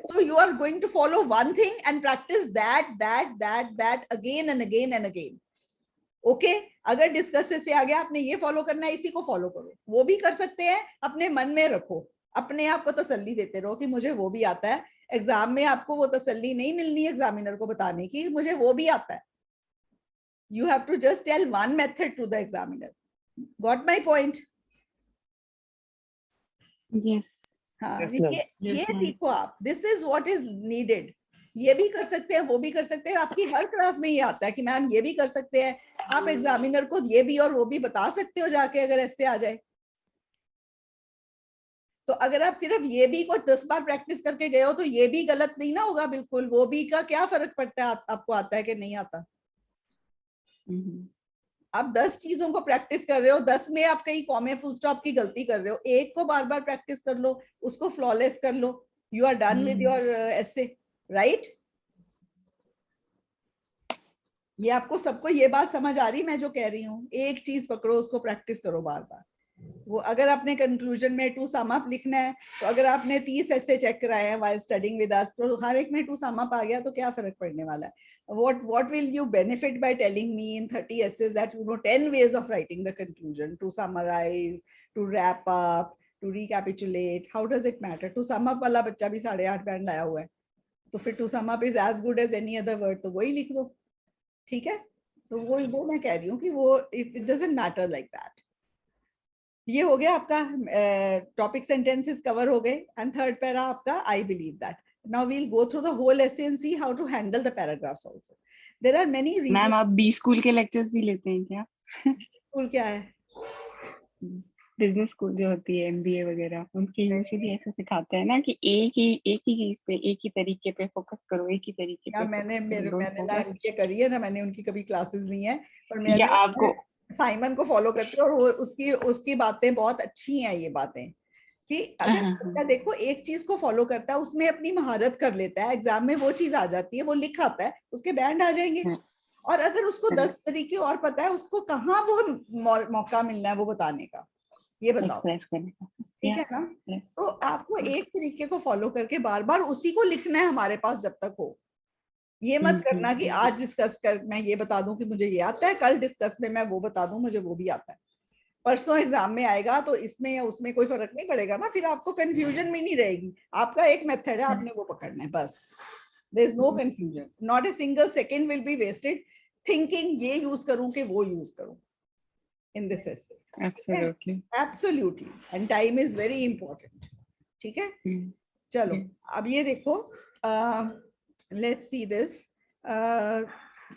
So you are going to follow one thing and practice that again and again and again. Okay? अगर डिस्कस से आ गया, आपने ये फॉलो करना है, इसी को फॉलो करो. वो भी कर सकते हैं, अपने मन में रखो, अपने आप को तसल्ली देते रहो कि मुझे वो भी आता है. एग्जाम में आपको वो तसल्ली नहीं मिलनी एग्जामिनर को बताने की मुझे वो भी आता है. You have to just tell one method to the examiner. Got my point? Yes. हाँ, ये सीखो आप. This is what is needed. ये भी कर सकते हैं, वो भी कर सकते हैं. आपकी हर क्लास में ये आता है कि मैम ये भी कर सकते हैं. आप एग्जामिनर को ये भी और वो भी बता सकते हो जाके, अगर ऐसे आ जाए तो. अगर आप सिर्फ ये भी को 10 बार प्रैक्टिस करके गए हो तो ये भी गलत नहीं ना होगा बिल्कुल. वो भी का क्या फर्क पड़ता है, आपको आता है कि नहीं आता. आप 10 चीजों को प्रैक्टिस कर रहे हो, 10 में आप कहीं कॉमे फुल स्टॉप की गलती कर रहे हो, एक को बार बार प्रैक्टिस कर लो, उसको फ्लॉलेस कर लो, you are done with your essay, right? ये आपको सबको ये बात समझ आ रही मैं जो कह रही हूँ? एक चीज पकड़ो, उसको प्रैक्टिस करो बार बार। वो अगर आपने कंक्लूजन में टू सम अप लिखना है, तो अगर आपने 30 ऐसे चेक कराए हैं व्हाइल स्टडीइंग विद अस, तो हर एक में टू सम अप आ गया तो क्या फर्क पड़ने वाला है? what will you benefit by telling me in 30 essays that you know 10 ways of writing the conclusion, to summarize, to wrap up, to recapitulate? How does it matter? To sum up वाला बच्चा भी 8.5 band लाया हुआ है, तो फिर to sum up is as good as any other word, तो वही लिख दो, ठीक है? तो वो मैं कह रही हूँ कि वो it doesn't matter like that. ये हो गया आपका टॉपिक सेंटेंसेस कवर हो गए, एंड थर्ड पैरा आपका I believe that. Now we'll go through the whole essay and see how to handle the paragraphs also. There are many reasons. Ma'am आप B school के lectures भी लेते हैं क्या? School क्या है? बिजनेस स्कूल जो होती है एमबीए वगैरह, उनके यूजुअली ऐसे सिखाते हैं ना कि एक ही चीज पे एक ही तरीके पे फोकस करो, एक ही तरीके पे। मैंने ना एमबीए करी है ना, मैंने उनकी कभी क्लासेस नहीं है, पर मैं आपको साइमन को फॉलो करती हूँ, और उसकी बातें बहुत अच्छी हैं। ये बातें कि अगर बच्चा देखो एक चीज को फॉलो करता है, उसमें अपनी महारत कर लेता है, एग्जाम में वो चीज आ जाती है, वो लिख आता है, उसके बैंड आ जाएंगे। और अगर उसको 10 तरीके और पता है, उसको कहाँ वो मौका मिलना है वो बताने का, ये बताओ, ठीक है ना? तो आपको एक तरीके को फॉलो करके बार बार उसी को लिखना है हमारे पास जब तक हो। ये मत करना कि आज डिस्कस कर मैं ये बता दूं कि मुझे ये आता है, कल डिस्कस में मैं वो बता दूं मुझे वो भी आता है, परसों एग्जाम में आएगा तो इसमें या उसमें कोई फर्क नहीं पड़ेगा ना, फिर आपको कंफ्यूजन भी नहीं रहेगी। आपका एक मेथड है, आपने वो पकड़ना है बस। There is no confusion, not a single second will be wasted thinking ये यूज करूं कि वो यूज करूं in this essay. Absolutely, and time is very important, ठीक है? चलो अब ये देखो, let's see this.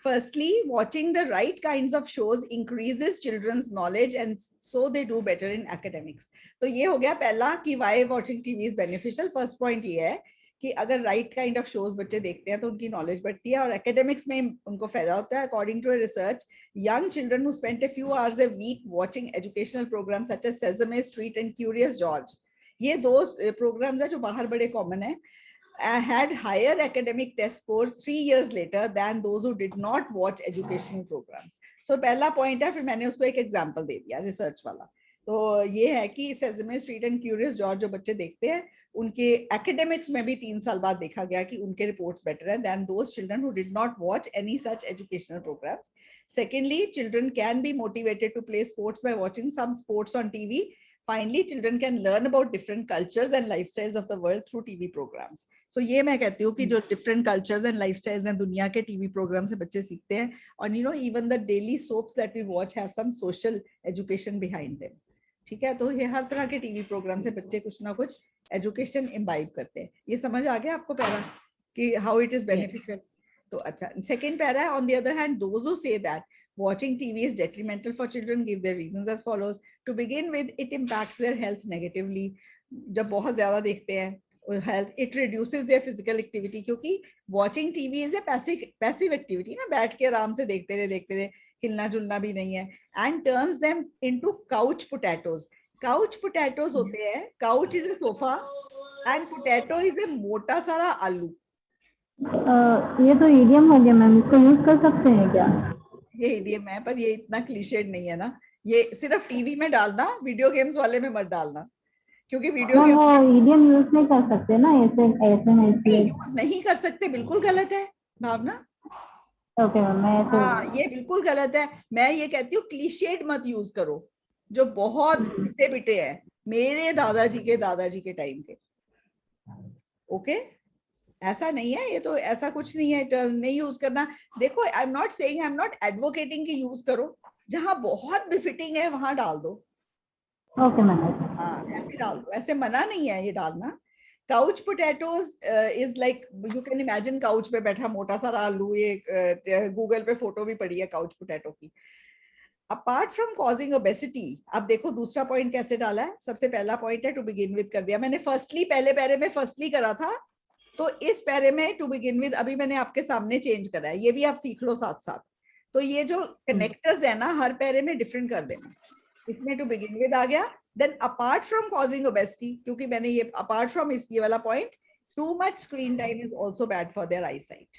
Firstly, watching the right kinds of shows increases children's knowledge and so they do better in academics. तो ये हो गया पहला कि why watching TV is beneficial. First point ये है कि अगर right kind of shows बच्चे देखते हैं तो उनकी knowledge बढ़ती है और academics में उनको फायदा होता है. According to a research, young children who spent a few hours a week watching educational programs such as Sesame Street and Curious George, ये दो programs है जो बाहर बड़े common है, had higher academic test scores 3 years later than those who did not watch educational programs. So पहला point है, फिर मैंने उसको एक example दे दिया research वाला. तो ये है कि Sesame Street and Curious George जो बच्चे देखते हैं उनके academics में भी 3 साल बाद देखा गया कि उनके reports better हैं than those children who did not watch any such educational programs. Secondly, children can be motivated to play sports by watching some sports on TV. Finally, children can learn about different cultures and lifestyles of the world through TV programs. So ये मैं कहती हूँ कि जो different cultures and lifestyles हैं दुनिया के TV programs से बच्चे सीखते हैं, और you know even the daily soaps that we watch have some social education behind them. ठीक है? तो ये हर तरह के TV program से बच्चे कुछ ना कुछ education imbibe करते हैं. ये समझ आ गया आपको पैरा कि how it is beneficial? तो अच्छा, second para, on the other hand, those who say that watching TV is detrimental for children give their reasons as follows. To begin with, it impacts their health negatively. जब बहुत ज़्यादा देखते हैं health, it reduces their physical activity, क्योंकि watching TV is a passive activity ना, बैठ के आराम से देखते रहे, हिलना जुलना भी नहीं है, and turns them into couch potatoes. Couch potatoes होते हैं, couch is a sofa and potato is a मोटा सारा आलू. ये तो idiom हो गया मैम, इसको यूज कर सकते हैं क्या? ये इडियम है पर ये इतना क्लीशेड नहीं है ना, ये सिर्फ टीवी में डालना, वीडियो गेम्स वाले में मत डालना, क्योंकि वीडियो गेम इडियम यूज नहीं कर सकते ना, ऐसे में यूज नहीं कर सकते, बिल्कुल गलत है भावना। ओके मैम, हाँ ये बिल्कुल गलत है। मैं ये कहती हूँ क्लीशेड मत यूज करो, जो बहुत घिसे पिटे हैं मेरे दादाजी के टाइम के। ओके, ऐसा नहीं है, ये तो ऐसा कुछ नहीं है, नहीं यूज करना। देखो I am not saying, I am not advocating कि यूज करो, जहां बहुत बिफिटिंग है वहां डाल दो। ओके मैम, हाँ ऐसे डाल दो, ऐसे मना नहीं है ये डालना। Couch potatoes is like, you can imagine couch पे बैठा मोटा सारा आलू, ये गूगल पे फोटो भी पड़ी है काउच पोटैटो की। अपार्ट फ्रॉम कॉजिंग ओबेसिटी, अब देखो दूसरा पॉइंट कैसे डाला है। सबसे पहला पॉइंट है टू बिगिन विद कर दिया मैंने, फर्स्टली पहले पैरे में फर्स्टली करा था, तो इस पैरे में टू बिगिन विद अभी मैंने आपके सामने चेंज करा है, ये भी आप सीख लो साथ साथ। तो ये जो कनेक्टर्स है ना हर पैरे में डिफरेंट कर देना. इसमें टू बिगिन विद आ गया. Then apart from causing obesity, क्योंकि मैंने ये अपार्ट फ्रॉम इस ये वाला point, too much screen time is also bad for their eyesight.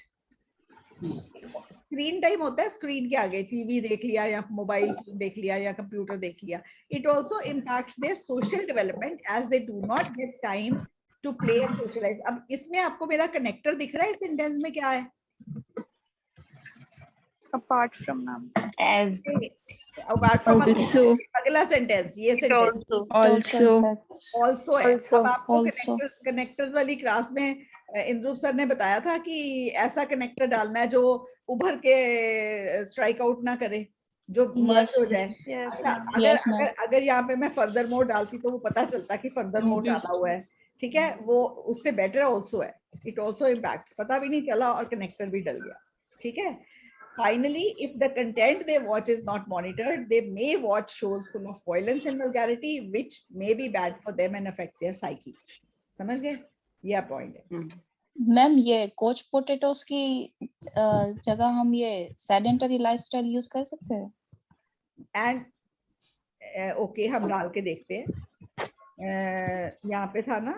Screen time होता है स्क्रीन के आगे, टीवी देख लिया या मोबाइल फोन देख लिया या कंप्यूटर देख लिया. It also impacts their social development as they do not get time to play and socialise. अब इसमें आपको मेरा कनेक्टर दिख रहा है, इस सेंटेंस में क्या है? apart from नाम as apart from also अगला सेंटेंस, ये सेंटेंस also है. अब आपको कनेक्टर्स वाली क्लास में इंद्रुप सर ने बताया था कि ऐसा कनेक्टर डालना है जो उभर के स्ट्राइक आउट ना करे, जो मर्ज हो जाए. अगर यहाँ पे मैं फर्दर मोर डालती तो वो पता चलता कि फर्दर मोर डाला हुआ है. ठीक है, वो उससे बेटर ऑल्सो है. इट ऑल्सो इम्पैक्ट, पता भी नहीं चला और कनेक्टर भी डल गया. ठीक है. Finally, if the content they watch is not monitored, they may watch shows full of violence and vulgarity, which may be bad for them and affect their psyche. समझ गए? यह पॉइंट है. मैम ये coach potatoes की जगह हम ये sedentary lifestyle use कर सकते हैं. एंड ओके, हम डाल के देखते हैं. यहाँ पे था ना,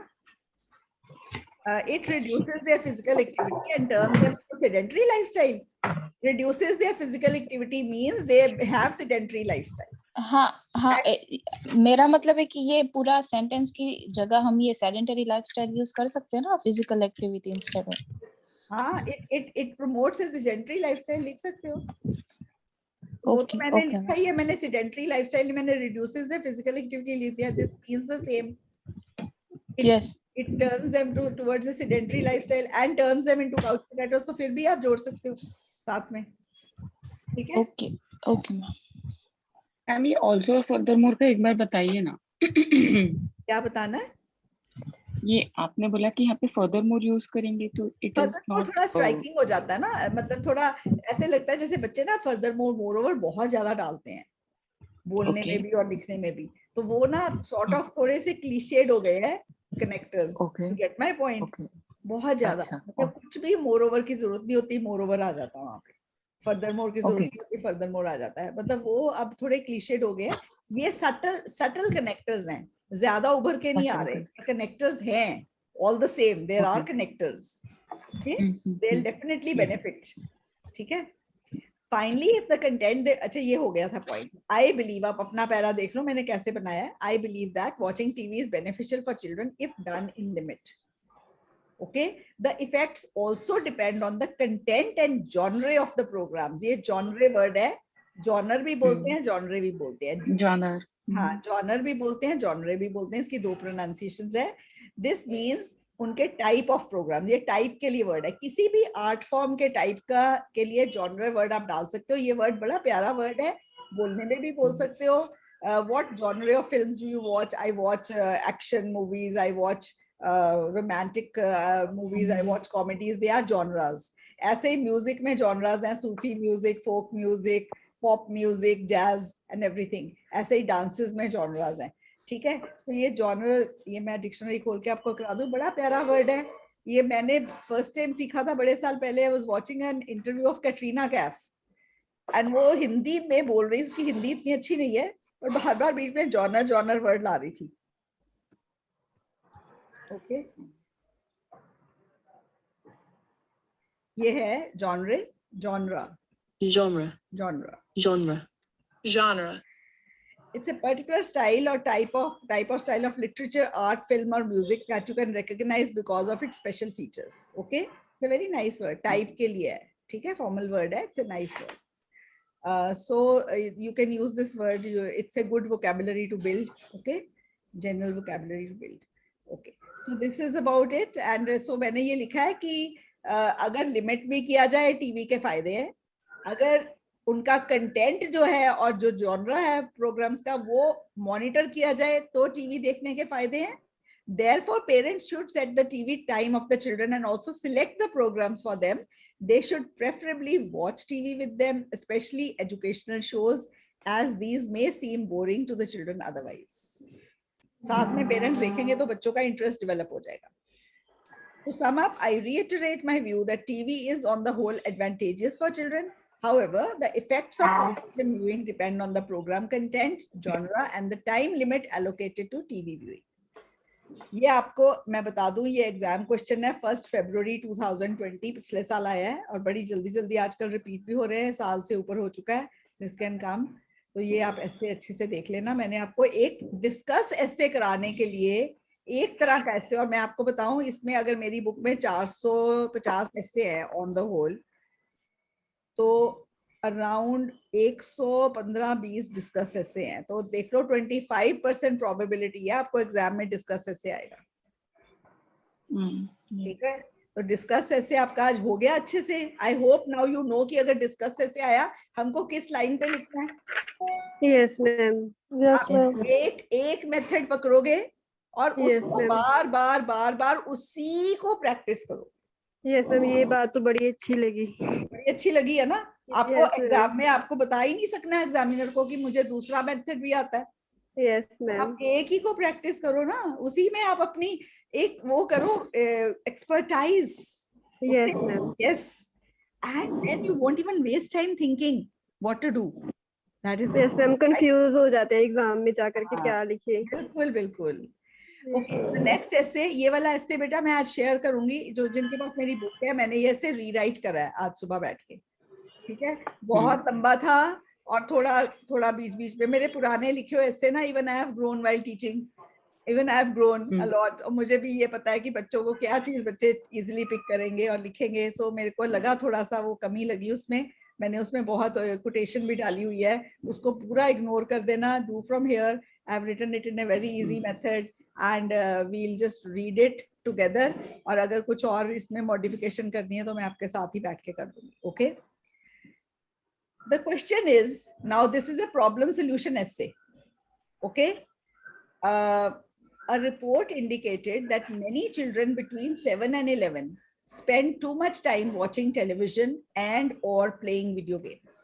it reduces their physical activity and turns them to sedentary lifestyle. Reduces their physical activity means they have sedentary lifestyle. हाँ मेरा मतलब है कि ये पूरा सेंटेंस की जगह हम ये सेडेंटरी लाइफस्टाइल यूज कर सकते हैं ना, फिजिकल एक्टिविटी इंस्टेड ऑफ. हाँ, it promotes a sedentary lifestyle लिख सकते हो. Okay, मैंने लिखा ही है, मैंने sedentary lifestyle, मैंने reduces the physical activity लिख दिया. This means the same. Yes. It turns them towards a sedentary lifestyle and turns them into couch potatoes. तो फिर भी आप जोड़ सकते हो साथ में. ठीक है. Okay मैम, ये also furthermore का एक बार बताइए ना. क्या बताना है? ये आपने बोला कि यहाँ पे furthermore यूज करेंगे तो it is not थोड़ा स्ट्राइकिंग हो जाता है ना, मतलब थोड़ा ऐसे लगता है जैसे बच्चे ना furthermore moreover बहुत ज्यादा डालते हैं बोलने में भी और लिखने में भी. तो वो ना सॉर्ट ऑफ थोड़े से क्लीशेड हो गए हैं कनेक्टर्स. Gate my point? बहुत ज्यादा, मतलब कुछ भी मोरओवर की जरूरत नहीं होती, मोरओवर आ जाता है वहां पे. फर्दरमोर की जरूरत नहीं होती, फर्दरमोर आ जाता है. मतलब वो अब थोड़े क्लीशेड हो गए हैं. ये सटल कनेक्टर्स हैं, ज्यादा उभर के नहीं आ रहे. कनेक्टर्स हैं, all the same there are connectors. They will definitely benefit. ठीक है. Finally, if the content, अच्छा ये हो गया था पॉइंट. I believe, आप अपना पैरा देख लो मैंने कैसे बनाया है. I believe that watching TV is beneficial for children if done in limit. Okay, the effects also depend on the content and genre of the programs. ये genre word है, genre भी बोलते हैं, genre भी बोलते हैं. genre. हाँ, genre भी बोलते हैं, genre भी बोलते हैं. इसकी दो pronunciations है. This means उनके टाइप ऑफ प्रोग्राम. ये टाइप के लिए वर्ड है. किसी भी आर्ट फॉर्म के टाइप का के लिए जॉनर वर्ड आप डाल सकते हो. ये वर्ड बड़ा प्यारा वर्ड है, बोलने में भी बोल सकते हो. What genre of films do you watch? I watch action movies, I watch romantic movies, I watch comedies. They are genres. ऐसे ही म्यूजिक में जॉनरास हैं, Sufi music, folk music, pop music, jazz and everything. ऐसे ही dances में genres हैं. ठीक है. तो ये जॉनर, ये मैं डिक्शनरी खोल के आपको करा दूं, बड़ा प्यारा वर्ड है. ये मैंने फर्स्ट टाइम सीखा था बड़े साल पहले. I was watching an interview of Katrina Kaif and वो हिंदी में बोल रही, उसकी हिंदी इतनी अच्छी नहीं है और बार बार बीच में जॉनर वर्ड ला रही थी. ओके, ये है genre, genre, genre. It's a particular style or type of style of literature, art, film or music that you can recognize because of its special features. Okay, it's a very nice word. Type के लिए है. ठीक है, formal word है. It's a nice word. So you can use this word. It's a good vocabulary to build. Okay, general vocabulary to build. Okay, so this is about it. And so मैंने ये लिखा है कि अगर limit भी किया जाए टीवी के फायदे हैं. अगर उनका कंटेंट जो है और जो जॉनरा है प्रोग्राम्स का वो मॉनिटर किया जाए तो टीवी देखने के फायदे हैं. Therefore, parents should set the TV time of the children and also select the programs for them. They should preferably watch TV with them, especially educational shows, as these may seem boring to the children otherwise. साथ में parents देखेंगे तो बच्चों का interest develop हो जाएगा. To sum up, I reiterate my view that TV is on the whole advantageous for children. However, the effects of television viewing depend on the program content, genre, and the time limit allocated to TV viewing. ये आपको मैं बता दूं, ये exam question है 1 फरवरी 2020, पिछले साल आया है और बड़ी जल्दी जल्दी आजकल रिपीट भी हो रहे हैं, साल से ऊपर हो चुका है इसके काम। तो ये आप ऐसे अच्छे से देख लेना। मैंने आपको एक डिस्कस ऐसे कराने के लिए एक तरह का ऐसे, और मैं आपको बताऊं इसमें अगर मेरी बुक में 450 ऐसे है ऑन द होल, तो अराउंड 115-20 डिस्कस ऐसे हैं। तो देख लो 25% प्रोबेबिलिटी है आपको एग्जाम में डिस्कस ऐसे आएगा। ठीक है, तो डिस्कस ऐसे आपका आज हो गया अच्छे से। I hope now you know कि अगर डिस्कस ऐसे आया हमको किस लाइन पे लिखना है। Yes ma'am, yes ma'am. एक मेथड पकड़ोगे और उसको बार बार बार बार उसी को प्रैक्टिस करो। यस मैम, ये बात तो बड़ी अच्छी लगी। बड़ी अच्छी लगी है ना आपको। एग्जाम में आपको बता ही नहीं सकना एग्जामिनर को कि मुझे दूसरा मेथड भी आता है। यस मैम, आप एक ही को प्रैक्टिस करो ना, उसी में आप अपनी एक वो करो expertise. Yes ma'am, yes, and then you won't even waste time thinking what to do. That is yes ma'am, confuse हो जाते हैं एग्जाम में जाकर के क्या लिखे। बिल्कुल बिल्कुल। ओके, नेक्स्ट ऐसे, ये वाला ऐसे बेटा मैं आज शेयर करूंगी, जो जिनके पास मेरी बुक है, मैंने ये ऐसे रीराइट करा है आज सुबह बैठ के। ठीक है, बहुत लंबा था और थोड़ा थोड़ा बीच बीच में मेरे पुराने लिखे हुए ऐसे ना, even I have grown while teaching, even I have grown a lot. और मुझे भी ये पता है कि बच्चों को क्या चीज बच्चे इजीली पिक करेंगे और लिखेंगे। सो मेरे को लगा थोड़ा सा वो कमी लगी उसमें। मैंने उसमें बहुत कोटेशन भी डाली हुई है, उसको पूरा इग्नोर कर देना। Do from here, I have written it in a very easy method and we'll just read it together. और अगर कुछ और इसमें मॉडिफिकेशन करनी है तो मैं आपके साथ ही बैठ के कर दूंगी। Okay, the question is, now this is a problem solution essay. Okay, a report indicated that many children between 7 and 11 spend too much time watching television and or playing video games.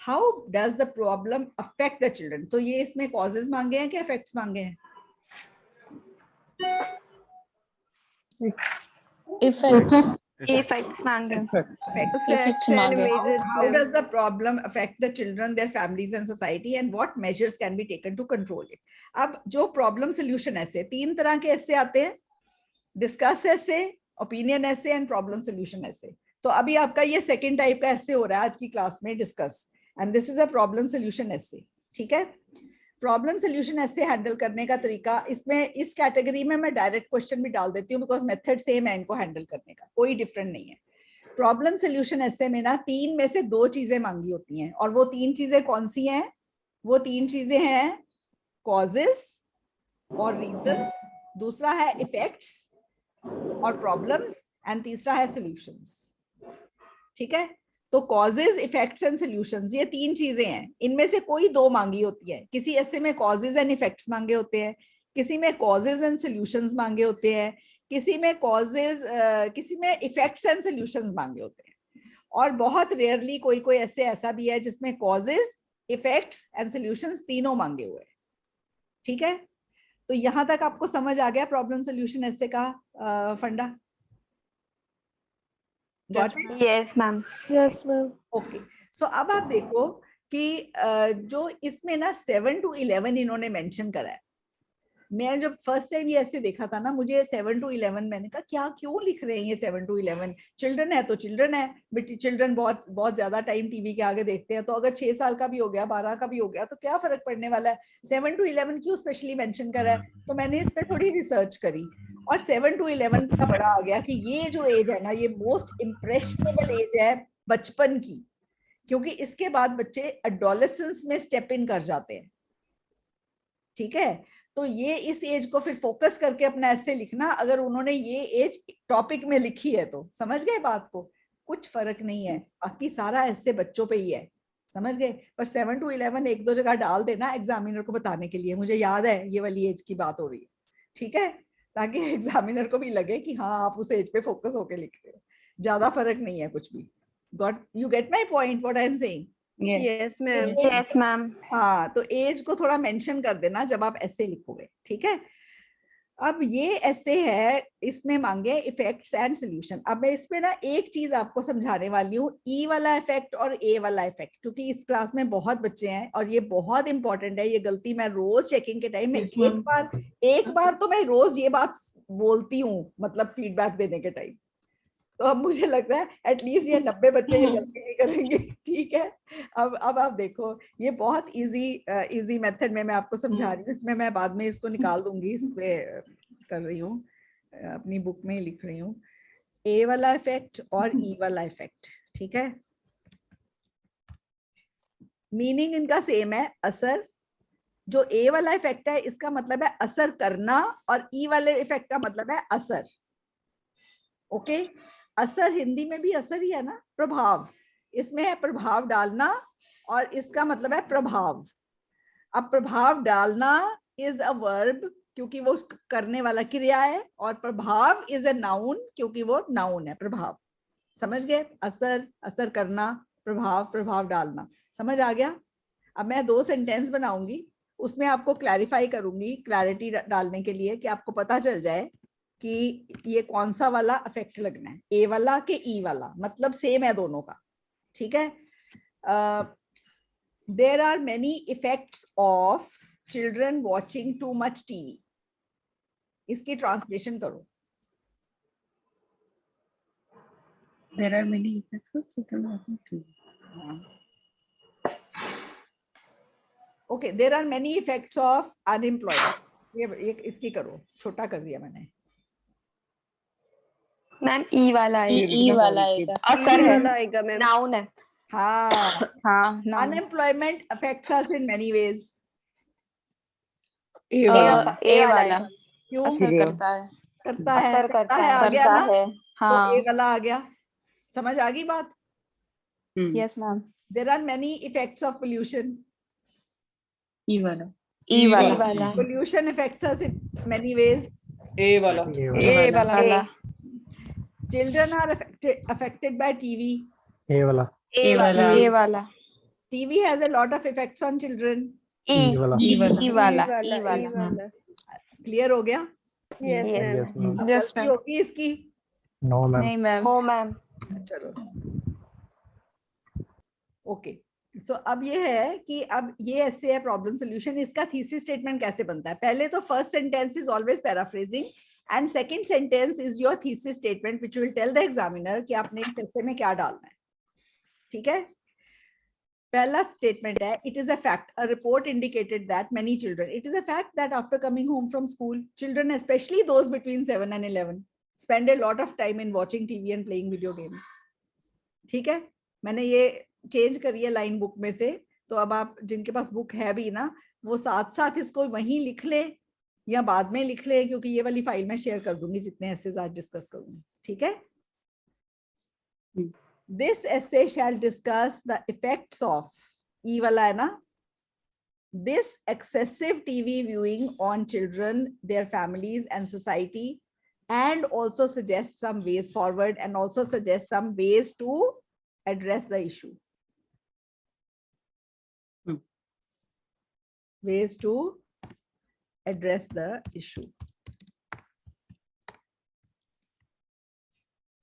How does the problem affect the children? तो ये इसमें causes मांगे हैं क्या effects मांगे हैं? Effects मांगे। How does the problem affect the children, their families and society, and what measures can be taken to control it? अब जो problem solution ऐसे, तीन तरह के ऐसे आते हैं, discuss ऐसे, opinion ऐसे and problem solution ऐसे। तो अभी आपका ये second type का ऐसे हो रहा है आज की क्लास में, discuss, and this is a problem solution ऐसे। ठीक है, प्रॉब्लम सोल्यूशन ऐसे हैंडल करने का तरीका, इसमें इस कैटेगरी में मैं डायरेक्ट क्वेश्चन भी डाल देती हूँ बिकॉज मेथड सेम है इनको हैंडल करने का, कोई डिफरेंट नहीं है। प्रॉब्लम सोल्यूशन ऐसे में ना 3 में से 2 चीजें मांगी होती हैं, और वो 3 चीजें कौन सी हैं? वो 3 चीजें हैं कॉजेस और रीजंस, दूसरा है इफेक्ट्स और प्रॉब्लम्स, एंड तीसरा है सॉल्यूशंस। ठीक है, तो कॉजेज, इफेक्ट्स एंड सॉल्यूशंस, ये 3 चीजें हैं। इनमें से कोई 2 मांगी होती है। किसी ऐसे में कॉजेज एंड इफेक्ट्स मांगे होते हैं, किसी में कॉजेज एंड सॉल्यूशंस मांगे होते हैं, किसी में कॉजेज, किसी में इफेक्ट्स एंड सॉल्यूशंस मांगे होते हैं, और बहुत रेयरली कोई कोई ऐसे ऐसा भी है जिसमें कॉजेज, इफेक्ट्स एंड सॉल्यूशंस तीनों मांगे हुए हैं। ठीक है, तो यहां तक आपको समझ आ गया प्रॉब्लम सॉल्यूशन ऐसे का फंडा? Yes ma'am. Yes ma'am. Okay, so अब आप देखो कि जो इसमें ना 7 to 11 इन्होंने मेंशन करा है। मैं जब फर्स्ट टाइम ये ऐसे देखा था ना, मुझे 7 to 11, मैंने कहा क्या क्यों लिख रहे हैं ये 7 to 11? चिल्ड्रन है तो चिल्ड्रन है, बट चिल्ड्रन बहुत बहुत ज्यादा टाइम टीवी के आगे देखते हैं, तो अगर 6 साल का भी हो गया, 12 का भी हो गया, तो क्या फर्क पड़ने वाला है? 7 to 11 क्यों स्पेशली मेंशन करा है? तो मैंने इस पर थोड़ी रिसर्च करी और 7 to 11 का बड़ा आ गया कि ये जो एज है ना, ये मोस्ट इम्प्रेशनेबल एज है बचपन की, क्योंकि इसके बाद बच्चे एडोलेसेंस में स्टेप इन कर जाते हैं। ठीक है, तो ये इस एज को फिर फोकस करके अपना ऐसे लिखना, अगर उन्होंने ये एज टॉपिक में लिखी है तो समझ गए बात को, कुछ फर्क नहीं है, बाकी सारा ऐसे बच्चों पे ही है, समझ गए। पर 7 to 11 1-2 जगह डाल देना एग्जामिनर को बताने के लिए, मुझे याद है ये वाली एज की बात हो रही है। ठीक है, ताकि एग्जामिनर को भी लगे कि हाँ आप उस एज पे फोकस होके लिख रहे हो, ज्यादा फर्क नहीं है कुछ भी। Got you get my point what I am saying? Yes ma'am. Yes ma'am. हाँ, तो एज को थोड़ा मेंशन कर देना जब आप ऐसे लिखोगे। ठीक है, अब ये ऐसे है, इसमें मांगे इफेक्ट्स एंड सॉल्यूशन। अब मैं इसमें ना एक चीज आपको समझाने वाली हूँ, ई वाला इफेक्ट और ए वाला इफेक्ट, क्योंकि इस क्लास में बहुत बच्चे हैं और ये बहुत इंपॉर्टेंट है। ये गलती मैं रोज चेकिंग के टाइम में एक बार तो मैं रोज ये बात बोलती हूँ, मतलब फीडबैक देने के टाइम। तो अब मुझे लगता है एटलीस्ट ये 90 बच्चे ये गलती नहीं करेंगे। ठीक है, अब आप देखो, ये बहुत इजी मेथड में मैं आपको समझा रही हूँ। इसमें मैं बाद में इसको निकाल दूंगी, इसमें कर रही हूँ, अपनी बुक में ही लिख रही हूँ, ए वाला इफेक्ट और ई वाला इफेक्ट। ठीक है, मीनिंग इनका सेम है, असर। जो ए वाला इफेक्ट है इसका मतलब है असर करना, और ई वाले इफेक्ट का मतलब है असर। ओके, असर हिंदी में भी असर ही है ना, प्रभाव। इसमें है प्रभाव डालना, और इसका मतलब है प्रभाव। अब प्रभाव डालना इज अ वर्ब, क्योंकि वो करने वाला क्रिया है, और प्रभाव इज अ नाउन, क्योंकि वो नाउन है, प्रभाव। समझ गए? असर, असर करना, प्रभाव, प्रभाव डालना। समझ आ गया? अब मैं 2 सेंटेंस बनाऊंगी, उसमें आपको क्लैरिफाई करूंगी, क्लैरिटी डालने के लिए, कि आपको पता चल जाए कि ये कौन सा वाला इफेक्ट लगना है, ए वाला के ई वाला, मतलब सेम है दोनों का। ठीक है, there are many effects of children watching too much TV. इसकी ट्रांसलेशन करो। There are many effects of children watching TV. Okay, there are many effects of unemployment. ये इसकी करो, छोटा कर दिया मैंने। मैम ई वाला आएगा, ई वाला आएगा, असर है, आएगा मैम, नाउन है। हाँ हाँ, noun. Unemployment affects us in many ways. ए वाला, ए वाला क्यों? असर करता है, करता है, असर करता है, आ गया ना, हाँ। तो ए वाला आ गया। समझ आ गई बात? Yes ma'am. There are many effects of pollution. E वाला, ई वाला, Pollution affects us in many ways. ए वाला, ए वाला, Children are affected by TV. ए वाला, ए वाला, TV has a lot of effects on children. ई वाला, ई वाला, Clear हो गया? यस यस मैम, अब यस गलती मैम। होगी इसकी? नो मैम, नहीं मैम। हो मैम। चलो, ओके। सो अब ये है कि अब ये ऐसे है प्रॉब्लम सॉल्यूशन। इसका थीसिस स्टेटमेंट कैसे बनता है? पहले तो first sentence is always paraphrasing, and second sentence is your thesis statement which will tell the examiner कि आपने इस एसे में क्या डालना है। ठीक है, पहला स्टेटमेंट है, it is a fact, a report indicated that many children, it is a fact that after coming home from school, children specially those between 7 and 11 spend a lot of time in watching TV and playing video games. ठीक है, मैंने ये change करी है line book में से, तो अब आप जिनके पास बुक है भी ना, वो साथ साथ इसको वहीं लिख ले या बाद में लिख ले, क्योंकि ये वाली फाइल मैं शेयर कर दूंगी जितने एसेज आज डिस्कस करूंगी। ठीक है, this essay shall discuss the effects of, E वाला है ना, this excessive TV viewing on children, their families and society, and also suggest some ways forward, and also suggest some ways to address the issue. Ways to address the issue.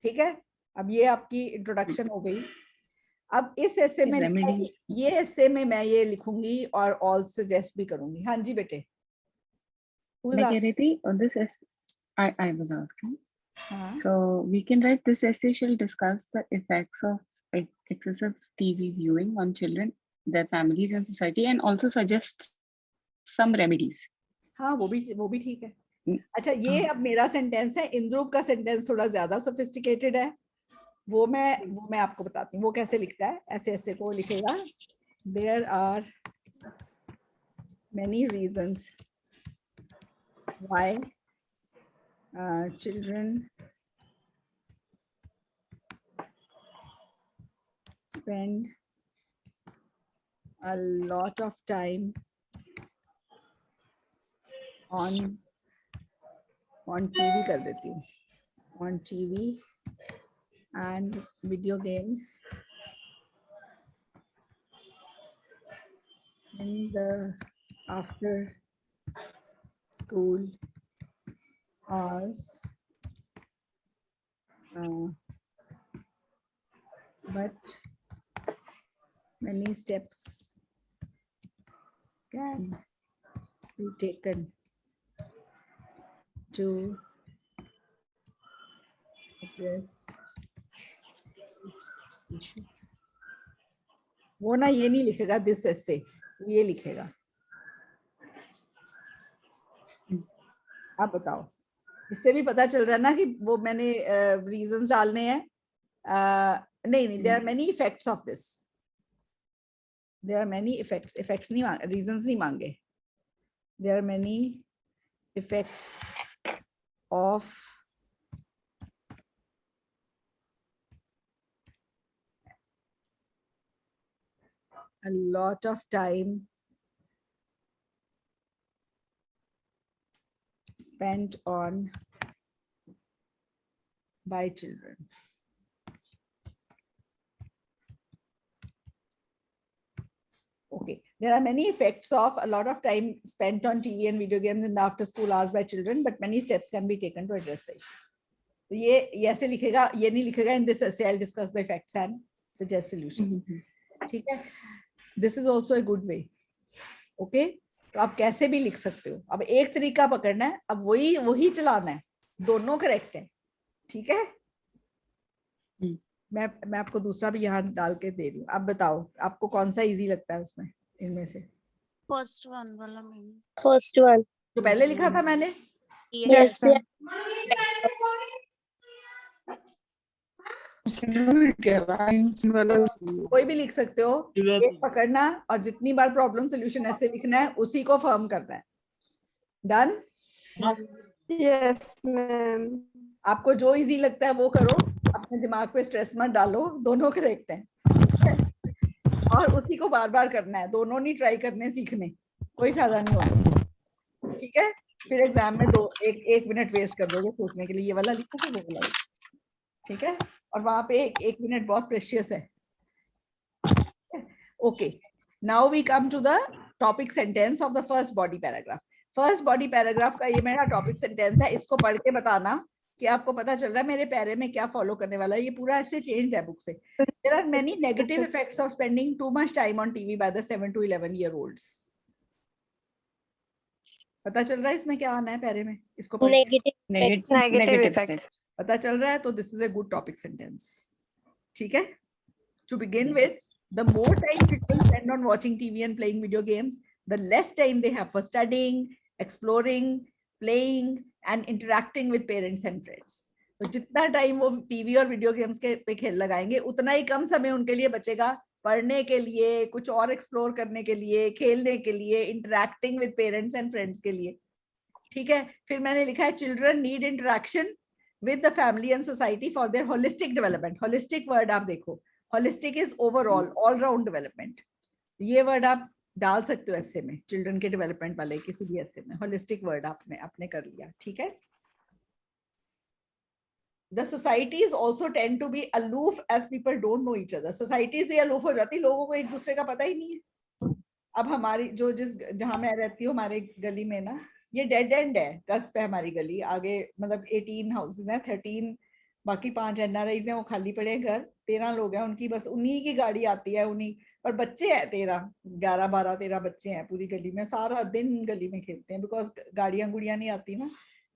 ठीक है, अब ये आपकी introduction हो गई। अब इस ऐसे में ये ऐसे में मैं ये लिखूंगी और ऑल सजेस्ट भी करूंगी। हाँ जी बेटे, मैं कह रही थी this I was asking. So we can write this essay shall discuss the effects of excessive TV viewing on children, their families and society, and also suggest some remedies. हाँ, वो भी ठीक है। अच्छा, ये अब मेरा सेंटेंस है, इंद्रूप का सेंटेंस थोड़ा ज्यादा सोफिस्टिकेटेड है, वो मैं आपको बताती हूँ वो कैसे लिखता है। ऐसे ऐसे को लिखेगा, there are many reasons why children spend a lot of time on TV, कर देती हूँ, on TV and video games in the after school hours, but many steps can be taken to address this issue. वो ना ये नहीं लिखेगा this ऐसे, ये लिखेगा. आप बताओ, इससे भी पता चल रहा है ना कि वो मैंने रीजंस डालने हैं. नहीं, there are many effects of this. There are many effects. Effects नहीं मांगे, reasons नहीं मांगे. There are many effects of a lot of time spent on by children. Okay, there are many effects of a lot of time spent on TV and video games in the after school hours by children, but many steps can be taken to address the issue. तो ये ऐसे लिखेगा, ये नहीं लिखेगा in this essay I'll discuss the effects and suggest solutions. ठीक है? This is also a good way. Okay? तो आप कैसे भी लिख सकते हो. अब एक तरीका पकड़ना है, अब वही चलाना है. दोनों करेक्ट है. ठीक है? मैं आपको दूसरा भी यहाँ डाल के दे रही हूँ. आप बताओ आपको कौन सा इजी लगता है उसमें, इनमें से. फर्स्ट वन वाला मैम. फर्स्ट वन जो पहले लिखा था मैंने. यस कोई भी लिख सकते हो. एक पकड़ना और जितनी बार प्रॉब्लम सोल्यूशन ऐसे लिखना है उसी को फर्म करना है. डन. Yes ma'am. आपको जो इजी लगता है वो करो, अपने दिमाग पे स्ट्रेस मत डालो. दोनों करेक्ट हैं और उसी को बार बार करना है. दोनों नहीं ट्राई करने सीखने, कोई फायदा नहीं होगा. ठीक है? फिर एग्जाम में एक मिनट वेस्ट कर दोगे सोचने के लिए, ये वाला लिखो कि वो वाला. ठीक है? और वहां पे एक मिनट बहुत प्रेशियस है. Okay, now we come to the topic sentence of the first body paragraph. First body paragraph का ये मेरा टॉपिक सेंटेंस है. इसको पढ़ के बताना कि आपको पता चल रहा है मेरे पैरे में क्या फॉलो करने वाला है. ये पूरा ऐसे चेंज्ड है बुक से. There are many negative effects of spending too much time on TV by the 7 to 11 year olds. पता चल रहा है इसमें क्या आना है पैरे में. इसको नेगेटिव इफेक्ट्स पता चल रहा है. तो this is a good topic sentence. ठीक है? To begin with, the more time people spend on watching TV and playing video games, the less time they have for studying, exploring, playing and interacting with parents and friends. तो जितना time वो TV और video games के पे खेल लगाएंगे उतना ही कम समय उनके लिए बचेगा पढ़ने के लिए, कुछ और एक्सप्लोर करने के लिए, खेलने के लिए, interacting with parents and friends के लिए. ठीक है? फिर मैंने लिखा है children need interaction with the family and society for their holistic development. Holistic word आप देखो, holistic is overall, all round development. ये वर्ड आप डाल सकते हो ऐसे में, चिल्ड्रन के डेवलपमेंट वाले किसी भी ऐसे में. होलिस्टिक वर्ड आपने कर लिया. ठीक है? The societies also tend to be aloof as people don't know each other. Societies भी aloof हो जाती, लोगों को एक दूसरे का पता ही नहीं है. अब हमारी जहाँ मैं रहती हूँ हमारे गली में ना, ये डेड एंड है. कस्प है हमारी गली. आगे मतलब 18 हाउसेज हैं, 13 बाकी 5 NRIs हैं, वो खाली पड़े हैं घर. 13 लोग हैं, उनकी बस उन्हीं की गाड़ी आती है, उन्हीं पर बच्चे हैं 13, 11, 12, 13 बच्चे हैं पूरी गली में. सारा दिन गली में खेलते हैं बिकॉज गाड़ियां गुड़ियां नहीं आती ना,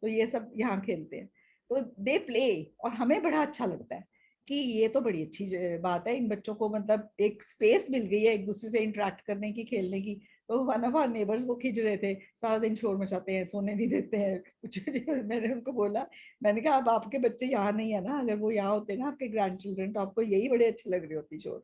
तो ये सब यहाँ खेलते हैं. तो दे प्ले और हमें बड़ा अच्छा लगता है कि ये तो बड़ी अच्छी बात है. इन बच्चों को मतलब एक स्पेस मिल गई है एक दूसरे से इंटरेक्ट करने की, खेलने की. तो वन ऑफ आवर नेबर्स वो खिंच रहे थे, सारा दिन शोर मचाते हैं, सोने नहीं देते हैं कुछ. मैंने उनको बोला, मैंने कहा अब आपके बच्चे यहाँ नहीं है ना, अगर वो यहाँ होते ना आपके ग्रैंड चिल्ड्रन तो आपको यही बड़े अच्छे लग रही होती शोर.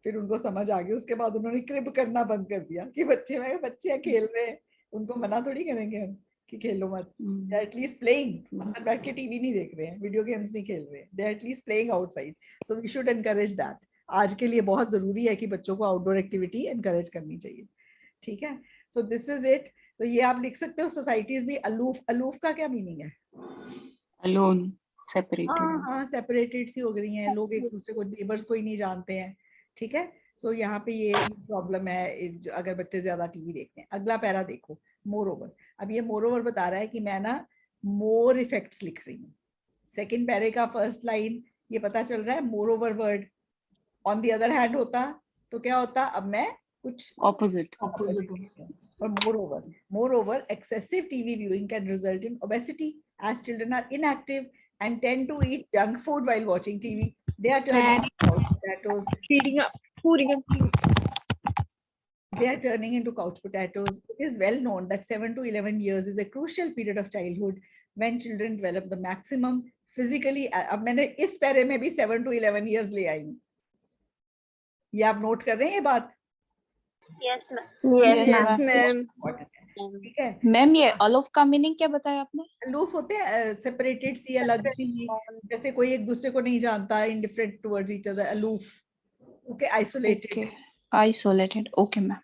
फिर उनको समझ आ गई. उसके बाद उन्होंने क्रिब करना बंद कर दिया कि बच्चे खेल रहे हैं, उनको मना थोड़ी करेंगे हम कि खेलो मत. दे एटलीस्ट प्लेइंग, अंदर बैठ के टीवी नहीं देख रहे हैं, वीडियो गेम्स नहीं खेल रहे हैं, they at least playing outside. So we should encourage that. आज के लिए बहुत जरूरी है कि बच्चों को आउटडोर एक्टिविटी एनकरेज करनी चाहिए. ठीक है? So this is it. तो ये आप लिख सकते हो. सोसाइटीज भी अलूफ. अलूफ का क्या मीनिंग है? Alone, separated. हाँ, सेपरेटेड सी हो गई हैं लोग, एक दूसरे को, नेबर्स को ही नहीं जानते हैं. ठीक है? सो यहाँ पे ये प्रॉब्लम है अगर बच्चे ज्यादा टीवी देखते हैं. अगला पैरा देखो, मोर ओवर. अब ये मोर ओवर बता रहा है कि मैं ना more effects लिख रही हूँ. Second पैरे का first line ये पता चल रहा है moreover word. On the other hand होता तो क्या होता, अब मैं कुछ opposite. Or moreover, excessive TV viewing can result in obesity as children are inactive and tend to eat junk food while watching TV. They are turning into couch potatoes. It is well known that 7 to 11 years is a crucial period of childhood when children develop the maximum physically. अब मैंने इस पैरे में भी 7 to 11 years ले आई हूँ. ये आप नोट कर रहे हैं ये बात? Yes ma'am. ठीक है मैम. ये aloof का मीनिंग क्या बताया आपने? aloof होते हैं separated सी, अलग सी, जैसे कोई एक दूसरे को नहीं जानता, indifferent towards each other, aloof. Okay, isolated. Okay. Isolated. Okay ma'am.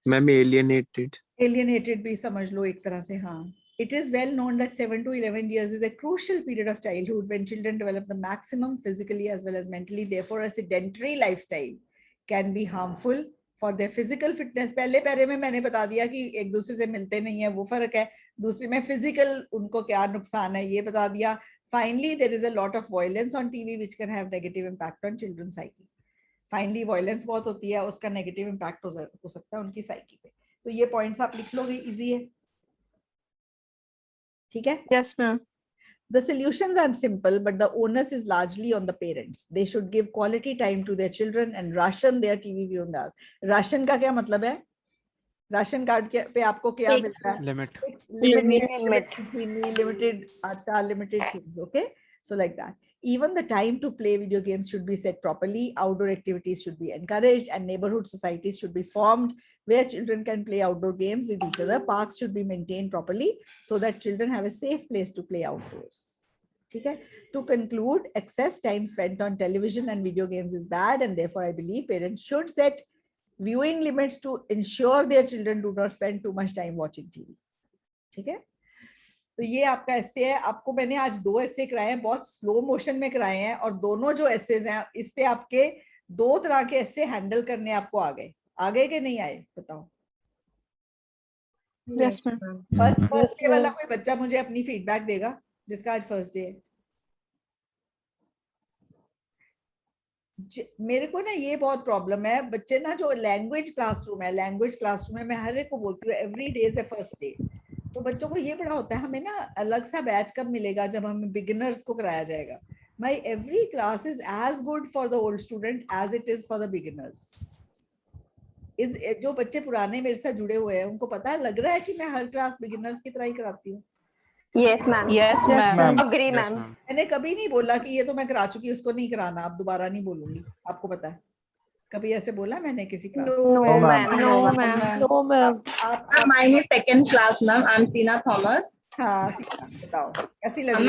Ma'am alienated. Alienated भी समझ लो एक तरह से. हाँ. It is well known that 7 to 11 years is a crucial period of childhood when children develop the maximum physically as well as mentally. Therefore, a sedentary lifestyle can be harmful for their physical fitness. पहले पैरे में मैंने बता दिया कि एक दूसरे से मिलते नहीं है, वो फर्क है. दूसरे में physical उनको क्या नुकसान है ये बता दिया. Finally, there is a lot of violence on TV which can have negative impact on children's psyche. Finally, violence बहुत होती है, उसका negative impact हो सकता है उनकी psyche पे. तो ये points आप लिख लोगे, easy है. ठीक है? Yes ma'am. The solutions are simple, but the onus is largely on the parents. They should give quality time to their children and ration their TV viewing hours. Ration का क्या मतलब है? राशन कार्ड के पे आपको क्या मिलता है? Limit. Limited acha, limited things. Okay, so like that. Even the time to play video games should be set properly. Outdoor activities should be encouraged, and neighborhood societies should be formed where children can play outdoor games with each other. Parks should be maintained properly so that children have a safe place to play outdoors. Okay. To conclude, excess time spent on television and video games is bad, and therefore I believe parents should set viewing limits to ensure their children do not spend too much time watching TV. ठीक है? तो ये आपका ऐसे है. आपको मैंने आज 2 ऐसे कराए हैं, बहुत स्लो मोशन में कराए हैं, और दोनों जो ऐसेज हैं इससे आपके 2 तरह के ऐसे हैंडल करने आपको आ गए कि नहीं आए? बताओ. Yes ma'am. फर्स्ट डे वाला कोई बच्चा मुझे अपनी फीडबैक देगा जिसका आज फर्स्ट डे है? मेरे को ना ये बहुत प्रॉब्लम है, बच्चे ना जो लैंग्वेज क्लासरूम में मैं हर एक को बोलती हूँ every day is the first day. तो बच्चों को ये बड़ा होता है, हमें ना अलग सा बैच कब मिलेगा जब हमें बिगिनर्स को कराया जाएगा. My every class is as good for the old student as it is for the beginners. इस जो बच्चे पुराने मेरे साथ जुड़े हुए हैं उनको पता है, लग रहा है कि मैं हर क्लास बिगिनर्स की तरह ही कराती हूँ. Yes ma'am. Yes ma'am. Agree ma'am. मैंने कभी नहीं बोला कि ये तो मैं करा चुकी, उसको नहीं कराना, अब दोबारा नहीं बोलूंगी. आपको पता है कभी ऐसे बोला मैंने किसी class? No ma'am. No ma'am. My name is second class ma'am. I'm Sina Thomas. हाँ सीना, बताओ कैसी लगी?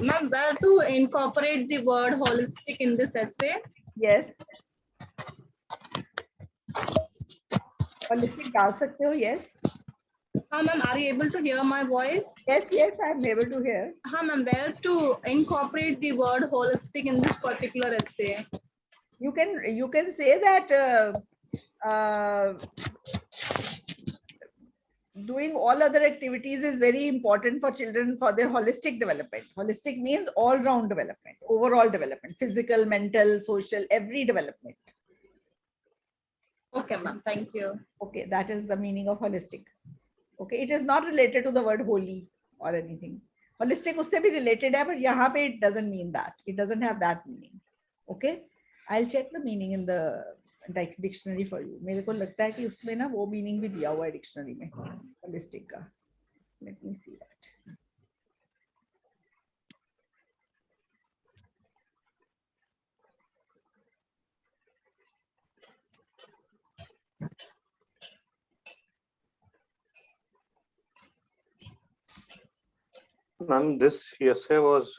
Ma'am, where to incorporate the word holistic in this essay? Yes. Holistic डाल सकते हो? Yes. Ma'am, are you able to hear my voice? Yes, I'm able to hear. Ma'am, where to incorporate the word holistic in this particular essay? You can say that doing all other activities is very important for children for their holistic development. Holistic means all-round development, overall development, physical, mental, social, every development. Okay, ma'am. Thank you. Okay, that is the meaning of holistic. Okay, it is not related to the word holy or anything. Holistic उससे भी related है, but यहाँ पे it doesn't mean that. It doesn't have that meaning. Okay, I'll check the meaning in the dictionary for you. मेरे को लगता है कि उसमें ना वो meaning भी दिया हुआ है dictionary में holistic का. Let me see that. Ma'am, this essay was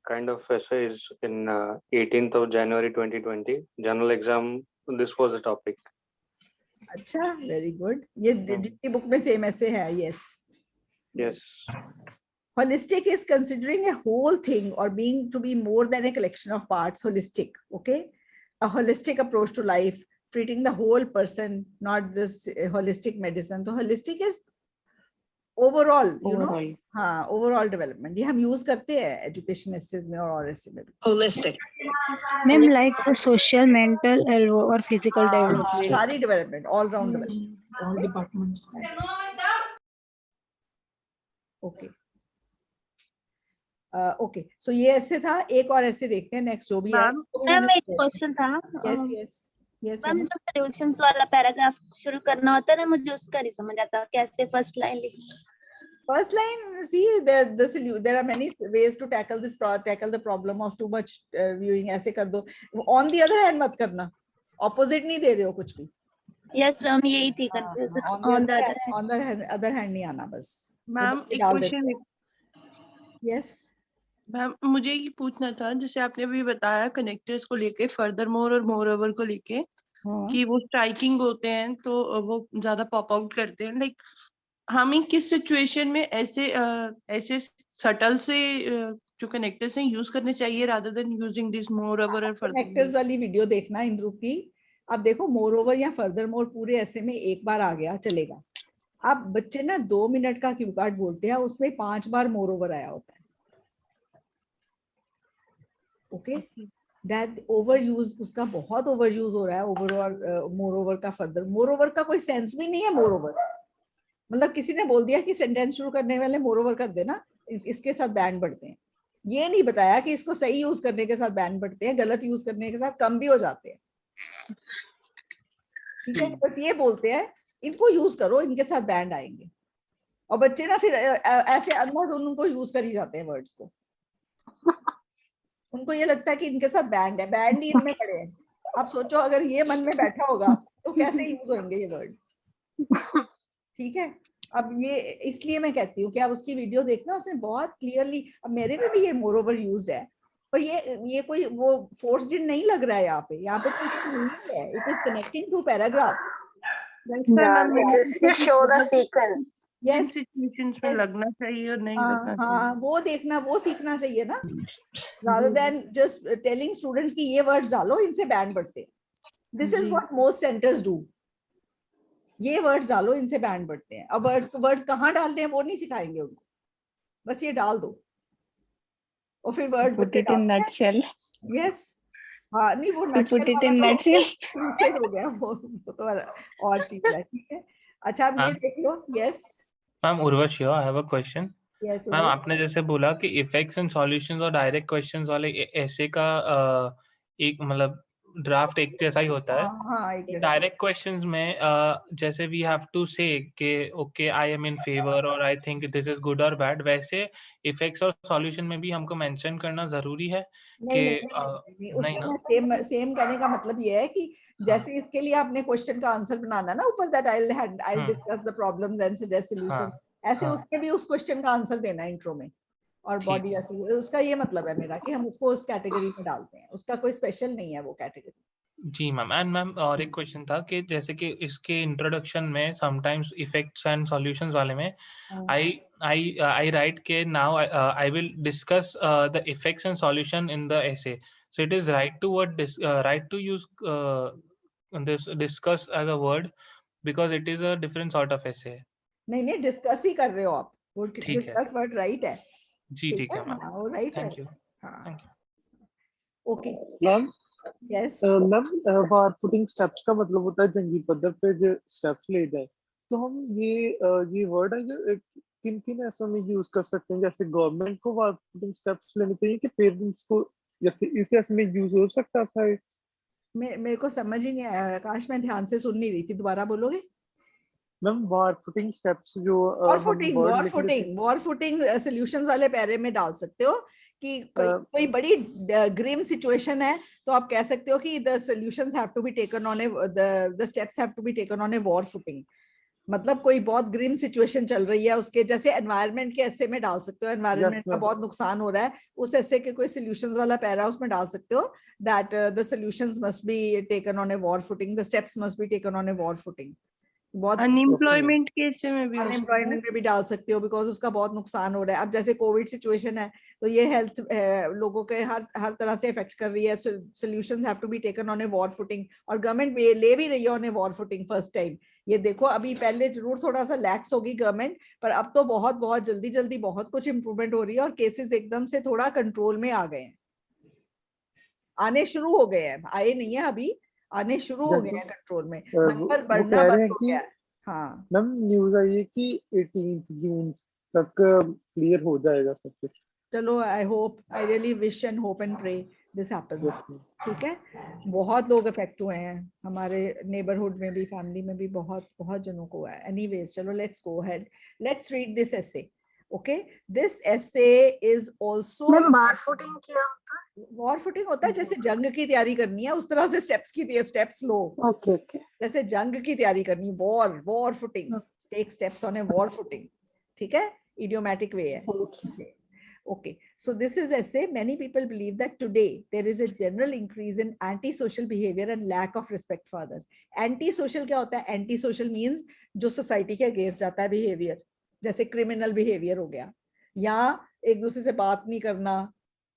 kind of essays in 18th of January 2020. General exam, this was the topic. अच्छा, very good. ये जितनी book में same essay है, yes. Yes. Holistic is considering a whole thing or being to be more than a collection of parts. Holistic, okay? A holistic approach to life, treating the whole person, not just holistic medicine. So holistic is overall you know, हाँ overall development, ये हम use करते हैं education assess में और essay में भी। Holistic ma'am like social, mental और फिजिकल डेवलपमेंट, सारी development, all round development, all departments. Okay okay, so ये ऐसे था। एक और ऐसे देखते हैं नेक्स्ट जो भी है। मैम एक क्वेश्चन था। यस यस यस मैम जो सॉल्यूशंस वाला पैराग्राफ शुरू करना होता है ना, मुझे उसका नहीं समझ आता कैसे फर्स्ट लाइन लिखना। First line, see, there are many ways to tackle the problem of too much viewing. ऐसे कर दो, on the other hand मत करना, opposite नहीं दे रहे हो कुछ भी। Yes मैम, यही थी confusion, on the other hand नहीं आना बस। मैम एक क्वेश्चन। यस मैम मुझे ये पूछना था, जैसे आपने भी बताया कनेक्टर्स को लेके, फर्दर मोर और मोर ओवर को लेके, कि वो स्ट्राइकिंग होते हैं तो वो ज्यादा पॉप आउट करते हैं। लाइक हमें किस सिचुएशन में ऐसे सटल से जो कनेक्टर्स हैं यूज करने चाहिए rather than using this more over और फर्दर। कनेक्टर्स वाली वीडियो देखना इंद्रू की। अब देखो मोर ओवर या फर्दर मोर पूरे ऐसे में एक बार आ गया चलेगा। अब बच्चे ना 2 मिनट का क्यू कार्ड बोलते हैं, उसमें 5 बार मोर ओवर आया होता है। ओके, दैट ओवर यूज, उसका बहुत ओवर यूज हो रहा है ओवरऑल। मोर ओवर का फर्दर, मोर ओवर का कोई सेंस भी नहीं है। मोर ओवर मतलब किसी ने बोल दिया कि सेंटेंस शुरू करने वाले मोर ओवर कर देना, इसके साथ बैंड बढ़ते हैं। ये नहीं बताया कि इसको सही यूज करने के साथ बैंड बढ़ते हैं, गलत यूज करने के साथ कम भी हो जाते हैं। ठीक है, बस ये बोलते हैं इनको यूज करो, इनके साथ बैंड आएंगे। और बच्चे ना फिर ऐसे अंधाधुंध उनको यूज कर ही जाते हैं वर्ड्स को। उनको ये लगता है कि इनके साथ बैंड है, बैंड ही इनमें पड़े हैं। आप सोचो अगर ये मन में बैठा होगा तो कैसे यूज होंगे ये वर्ड्स। ठीक है, अब ये इसलिए मैं कहती हूँ कि आप उसकी वीडियो देखना, उसने बहुत क्लियरली, अब मेरे में भी ये मोर ओवर यूज्ड है, पर ये कोई वो फोर्स जिन नहीं लग रहा है यहाँ पे नहीं है। It is connecting to paragraphs. Show the sequence. Yes, situations में लगना चाहिए और नहीं लगना चाहिए। हाँ, वो देखना, वो सीखना चाहिए ना, rather than just telling students कि ये वर्ड्स डालो इनसे बैंड बढ़ते हैं। This is what most centres do, ये वर्ड्स डालो इनसे बैंड बढ़ते हैं। अब वर्ड्स कहाँ डालते हैं वो नहीं सिखाएंगे उनको, बस ये डाल दो और फिर word put it in nutshell। Yes, हाँ नहीं वो nutshell हो गया, वो तो और चीज है। ठीक है, अच्छा अब ये देख लो। Yes ma'am, Urvash here, I have a question. Yes ma'am आपने जैसे बोला कि इफेक्ट्स एंड सॉल्यूशंस और डायरेक्ट क्वेश्चंस वाले ऐसे का एक मतलब ड्राफ्ट एक जैसा ही होता है। डायरेक्ट क्वेश्चंस में जैसे वी हैव टू से कि okay I am in favour और I think this is good और बैड, वैसे इफेक्ट्स और सॉल्यूशन में भी हमको मेंशन करना जरूरी है कि नहीं ना? सेम कहने का मतलब ये है कि जैसे इसके लिए आपने क्वेश्चन का आंसर बनाना ना ऊपर, that I discuss the problems and suggest solution, ऐसे उसके भी उस क्वेश्चन का आंसर देना इंट्रो में और बॉडी ऐसे। उसका ये मतलब है मेरा कि हम उसको उस कैटेगरी में डालते हैं, उसका कोई स्पेशल नहीं है वो कैटेगरी। जी मैम। एंड मैम और एक क्वेश्चन था कि जैसे कि इसके इंट्रोडक्शन में समटाइम्स इफेक्ट्स एंड सॉल्यूशंस वाले में I write के now I will discuss the effects and solution in the essay. So it is right to use this discuss as a word because it is a different sort of essay. नहीं discuss ही कर रहे हो आप, वो discuss word right है। जी ठीक है ma'am, वो राइट है। Thank you. Okay ma'am. Yes ma'am, war footing steps का मतलब होता है जंगी पद्धर पे जो स्टेप्स ले जाए, तो हम ये वर्ड है किन किन ऐसों में यूज कर सकते हैं? जैसे गवर्नमेंट को वार फुटिंग स्टेप्स लेने चाहिए कि पेरेंट्स को, जैसे इस ऐसे में यूज हो सकता है? मेरे को समझ ही नहीं आया आकाश, मैं ध्यान से सुन नहीं रही थी, दोबारा बोलोगे? मैम वार फुटिंग स्टेप्स जो वॉर फुटिंग सॉल्यूशंस वाले पैरे में डाल सकते हो कि कोई बड़ी ग्रिम सिचुएशन है तो आप कह सकते हो कि the solutions have to be taken on the steps have to be taken on a war footing. मतलब कोई बहुत ग्रिम सिचुएशन चल रही है, उसके जैसे एनवायरनमेंट के ऐसे में डाल सकते हो, एनवायरनमेंट का बहुत नुकसान हो रहा है, उस ऐसे के कोई सॉल्यूशंस वाला पैरा उसमें डाल सकते हो that the solutions must be taken on a war footing, the steps must be taken on a war footing. बहुत अनएम्प्लॉयमेंट केस में भी अनएम्प्लॉयमेंट में भी डाल सकते हो बिकॉज उसका बहुत नुकसान हो रहा है। अब जैसे कोविड सिचुएशन है तो ये हेल्थ लोगों के हर तरह से इफेक्ट कर रही है, solutions have to be taken on a war footing और गवर्नमेंट ले भी रही है on a war footing first time ये देखो अभी पहले जरूर थोड़ा सा लैक्स होगी गवर्नमेंट, पर अब तो बहुत बहुत जल्दी बहुत कुछ इंप्रूवमेंट हो रही है और केसेस एकदम से थोड़ा कंट्रोल में आ गए हैं, आने शुरू हो गए हैं, आए नहीं है अभी, आने शुरू हो गए हैं कंट्रोल में, नंबर बढ़ना बंद हो गया है। हाँ मैम न्यूज़ आई है कि 18 जून तक क्लियर हो जाएगा सब कुछ। चलो I hope, I really wish and hope and pray this happens. ठीक है, बहुत लोग अफेक्ट हुए हैं हमारे नेबरहुड में भी, फैमिली में भी बहुत जनों को हुआ है। एनीवेज चलो let's go ahead, let's read this essay. Okay, this essay is also, ma'am war footing क्या होता है? वॉर फुटिंग होता है जैसे जंग की तैयारी करनी है उस तरह से स्टेप्स लो। ओके ओके, जैसे जंग की तैयारी करनी, war footing, take steps on a war footing. ठीक है, idiomatic way है। Okay, so this is essay. Many people believe that today there is a general increase in antisocial behavior and lack of respect for others. Antisocial क्या होता है? Antisocial means जो society के against जाता है behavior, जैसे criminal behavior हो गया, या एक दूसरे से बात नहीं करना,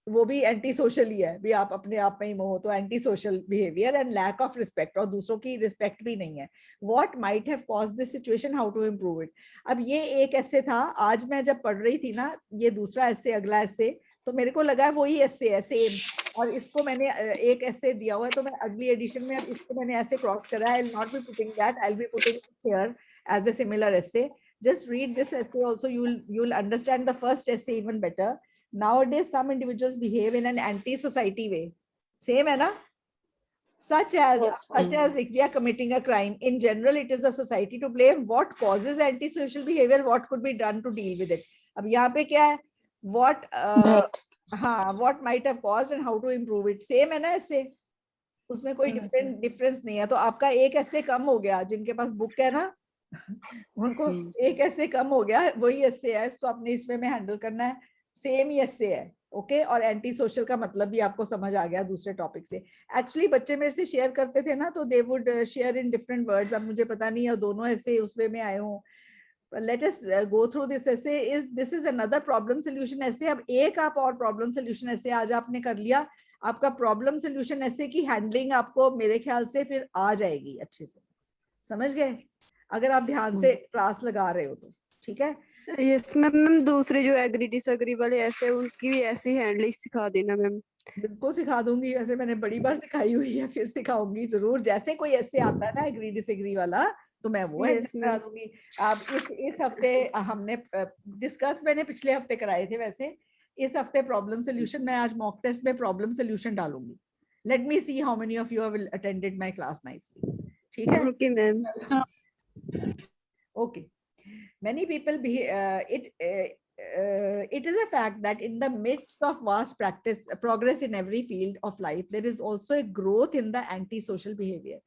वो भी एंटी सोशल ही है, भी आप अपने आप में ही हो, तो anti social behaviour and lack of respect, और दूसरों की रिस्पेक्ट भी नहीं है। What might have caused this situation, how to improve it. अब ये एक ऐसे था, आज मैं जब पढ़ रही थी ना ये दूसरा ऐसे, अगला ऐसे, तो मेरे को लगा वही ऐसे है सेम, और इसको मैंने एक ऐसे दिया हुआ है, तो मैं अगली एडिशन में अब इसको मैंने ऐसे क्रॉस करा है। I will not be putting that, I will be putting it here as a similar essay. Just read this essay also, you'll understand the first essay even better. Nowadays some individuals behave in an anti-society way. Same है ना? Such as if they are committing a crime. In general, it is a society to blame. What causes anti-social behavior? What could be done to deal with it? अब यहाँ पे क्या है? What what might have caused and how to improve it? Same है ना ऐसे? उसमें कोई डिफरेंस नहीं है। तो आपका एक ऐसे कम हो गया, जिनके पास बुक है ना उनको एक ऐसे कम हो गया, वही ऐसे है, इसको अपने इसमें में हैंडल करना है, सेम ही ऐसे है। ओके, और एंटी सोशल का मतलब भी आपको समझ आ गया दूसरे टॉपिक से। एक्चुअली बच्चे मेरे से शेयर करते थे ना, तो they would share in different words. अब मुझे पता नहीं है दोनों ऐसे उसमें में आए हूँ। Let us go through this essay. This is another problem solution essay. अब एक आप और प्रॉब्लम सोल्यूशन ऐसे आज आपने कर लिया, आपका प्रॉब्लम सोल्यूशन ऐसे की हैंडलिंग आपको मेरे ख्याल से फिर आ जाएगी अच्छे से, समझ गए, अगर आप ध्यान से क्लास लगा रहे हो तो। ठीक है, यस मैम। दूसरे जो एग्री डिसएग्री वाले ऐसे, उनकी भी ऐसी हैंडलिंग सिखा देना मैम। बिल्कुल सिखा दूंगी, वैसे मैंने बड़ी बार सिखाई हुई है, फिर सिखाऊंगी जरूर। जैसे कोई ऐसे आता है ना एग्री डिसएग्री वाला, तो मैं वो सिखा दूंगी। आप इस हफ्ते हमने डिस्कस, मैंने पिछले हफ्ते कराए थे, वैसे इस हफ्ते प्रॉब्लम सोल्यूशन, मैं आज मॉक टेस्ट में प्रॉब्लम सोल्यूशन डालूंगी। Let me see how many of you have attended my class nicely. ठीक है, okay ma'am. Okay, many people it is a fact that in the midst of vast progress in every field of life, there is also a growth in the anti-social behavior.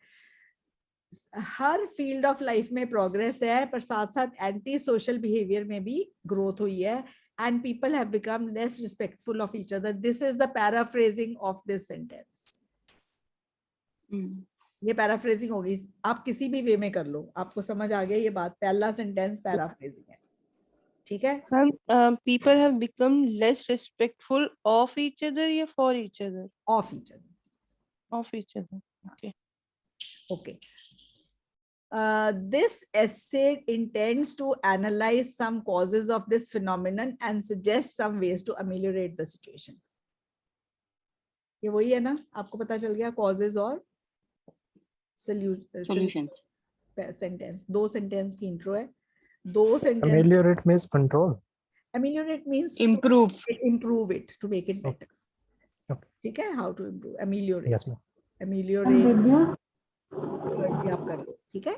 Her field of life में progress है, पर साथ साथ anti social behaviour में भी growth हुई है, and people have become less respectful of each other. This is the paraphrasing of this sentence. ये पैराफ्रेजिंग होगी, आप किसी भी वे में कर लो, आपको समझ आ गया ये बात। पहला सेंटेंस पैराफ्रेजिंग है। ठीक है, people have become less respectful of each other या for each other? Of each other. Of each other. Okay. Okay. This essay intends to analyze some causes of this phenomenon and suggest some ways to ameliorate the situation. ये वही है ना, आपको पता चल गया causes और solutions. Sentence, दो सेंटेंस की इंट्रो है, दो sentence. Ameliorate means control. Ameliorate means improve. Improve it, to make it better. Okay. ठीक है, how to improve, ameliorate. Yes ma'am. Ameliorate आप कर लो। ठीक है,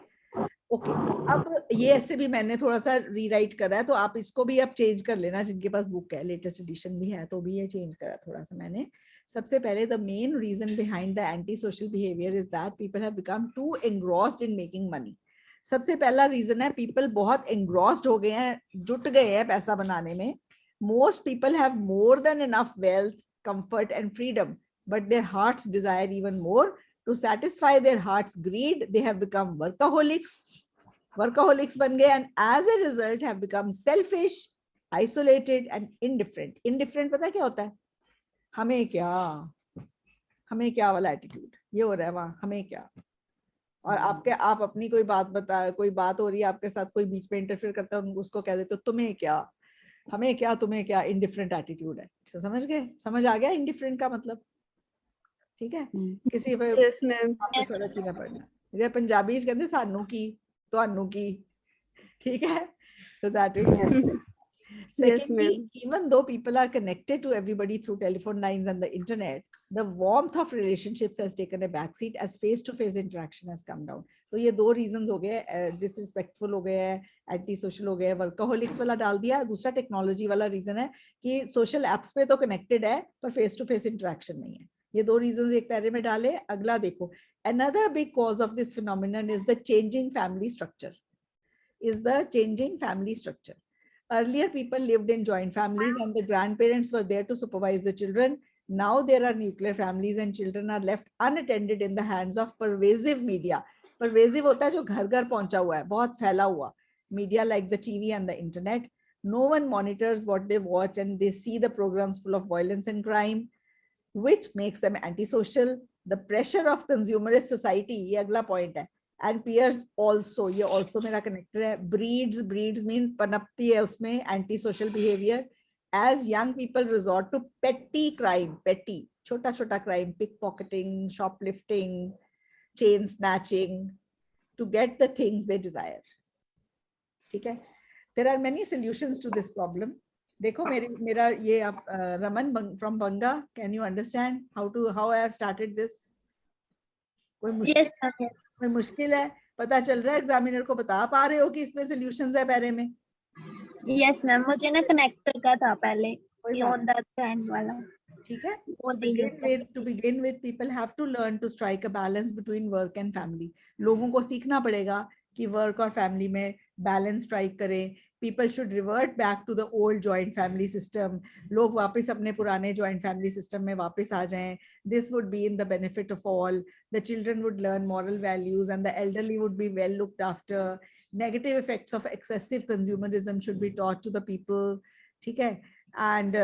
ओके। अब ये ऐसे भी मैंने थोड़ा सा रीराइट करा है, तो आप इसको भी अब चेंज कर लेना, जिनके पास बुक है, लेटेस्ट एडिशन भी है, तो भी ये चेंज करा थोड़ा सा मैंने। सबसे पहले, the main reason behind the anti social behaviour is that people have become too engrossed in making money. सबसे पहला रीजन है, पीपल बहुत एंग्रॉस्ड हो गए हैं, जुट गए हैं पैसा बनाने में। Most people have more than enough wealth, comfort and freedom, but their heart's desire even more. To satisfy their heart's greed, they have become workaholics. Workaholics बन गए, and as a result have become selfish, isolated and indifferent. Indifferent पता क्या होता है? हमें क्या वाला attitude, ये हो रहा है वहाँ, हमें क्या। और आप अपनी कोई बात हो रही है आपके साथ, कोई बीच में इंटरफेयर करता है, उसको कह देते हो तुम्हें क्या, हमें क्या, तुम्हें क्या। इंडिफरेंट एटीट्यूड है। समझ गए? समझ आ गया इंडिफरेंट का मतलब? ठीक है, किसी पे फर्क ही ना पड़ना। ये पंजाबी कहते सानू की, तुहानू की, ठीक है? So that is secondly, even though people are connected to everybody through telephone lines and the internet, the warmth of relationships has taken a backseat as face-to-face interaction has come down. तो ये दो reasons हो गए, disrespectful हो गए हैं, anti-social हो गए, workaholics वाला डाल दिया। दूसरा technology वाला reason है कि social apps पे तो connected है पर face-to-face interaction नहीं है। ये दो reasons एक पैरे में डाले। अगला देखो, another big cause of this phenomenon is the changing family structure. Earlier, people lived in joint families and the grandparents were there to supervise the children. Now there are nuclear families and children are left unattended in the hands of pervasive media. Pervasive होता है जो घर घर पहुंचा हुआ है, बहुत फैला हुआ media like the TV and the internet. No one monitors what they watch and they see the programs full of violence and crime, which makes them antisocial. The pressure of consumerist society, ये अगला point है, and peers also, ये also मेरा connector है, breeds mean पनपती है उसमें antisocial behavior, as young people resort to petty crime, petty छोटा छोटा crime, pickpocketing, shoplifting, chain snatching, to get the things they desire. ठीक है? There are many solutions to this problem. देखो मेरा ये आप Raman from Banga, can you understand how I have started this? कोई मुश्किल है? पता चल रहा है? एग्जामिनर को बता पा रहे हो कि इसमें सॉल्यूशंस है पैरे में? यस मैम, मुझे ना कनेक्टर का था पहले, ऑन द हैंड वाला। ठीक है, to begin with people have to learn to strike a balance between work and family. लोगों को सीखना पड़ेगा कि वर्क और फैमिली में बैलेंस स्ट्राइक करें। People should revert back to the old joint family system. लोग वापस अपने पुराने joint family system में वापस आ जाएं. This would be in the benefit of all. The children would learn moral values and the elderly would be well looked after. Negative effects of excessive consumerism should be taught to the people. ठीक है? And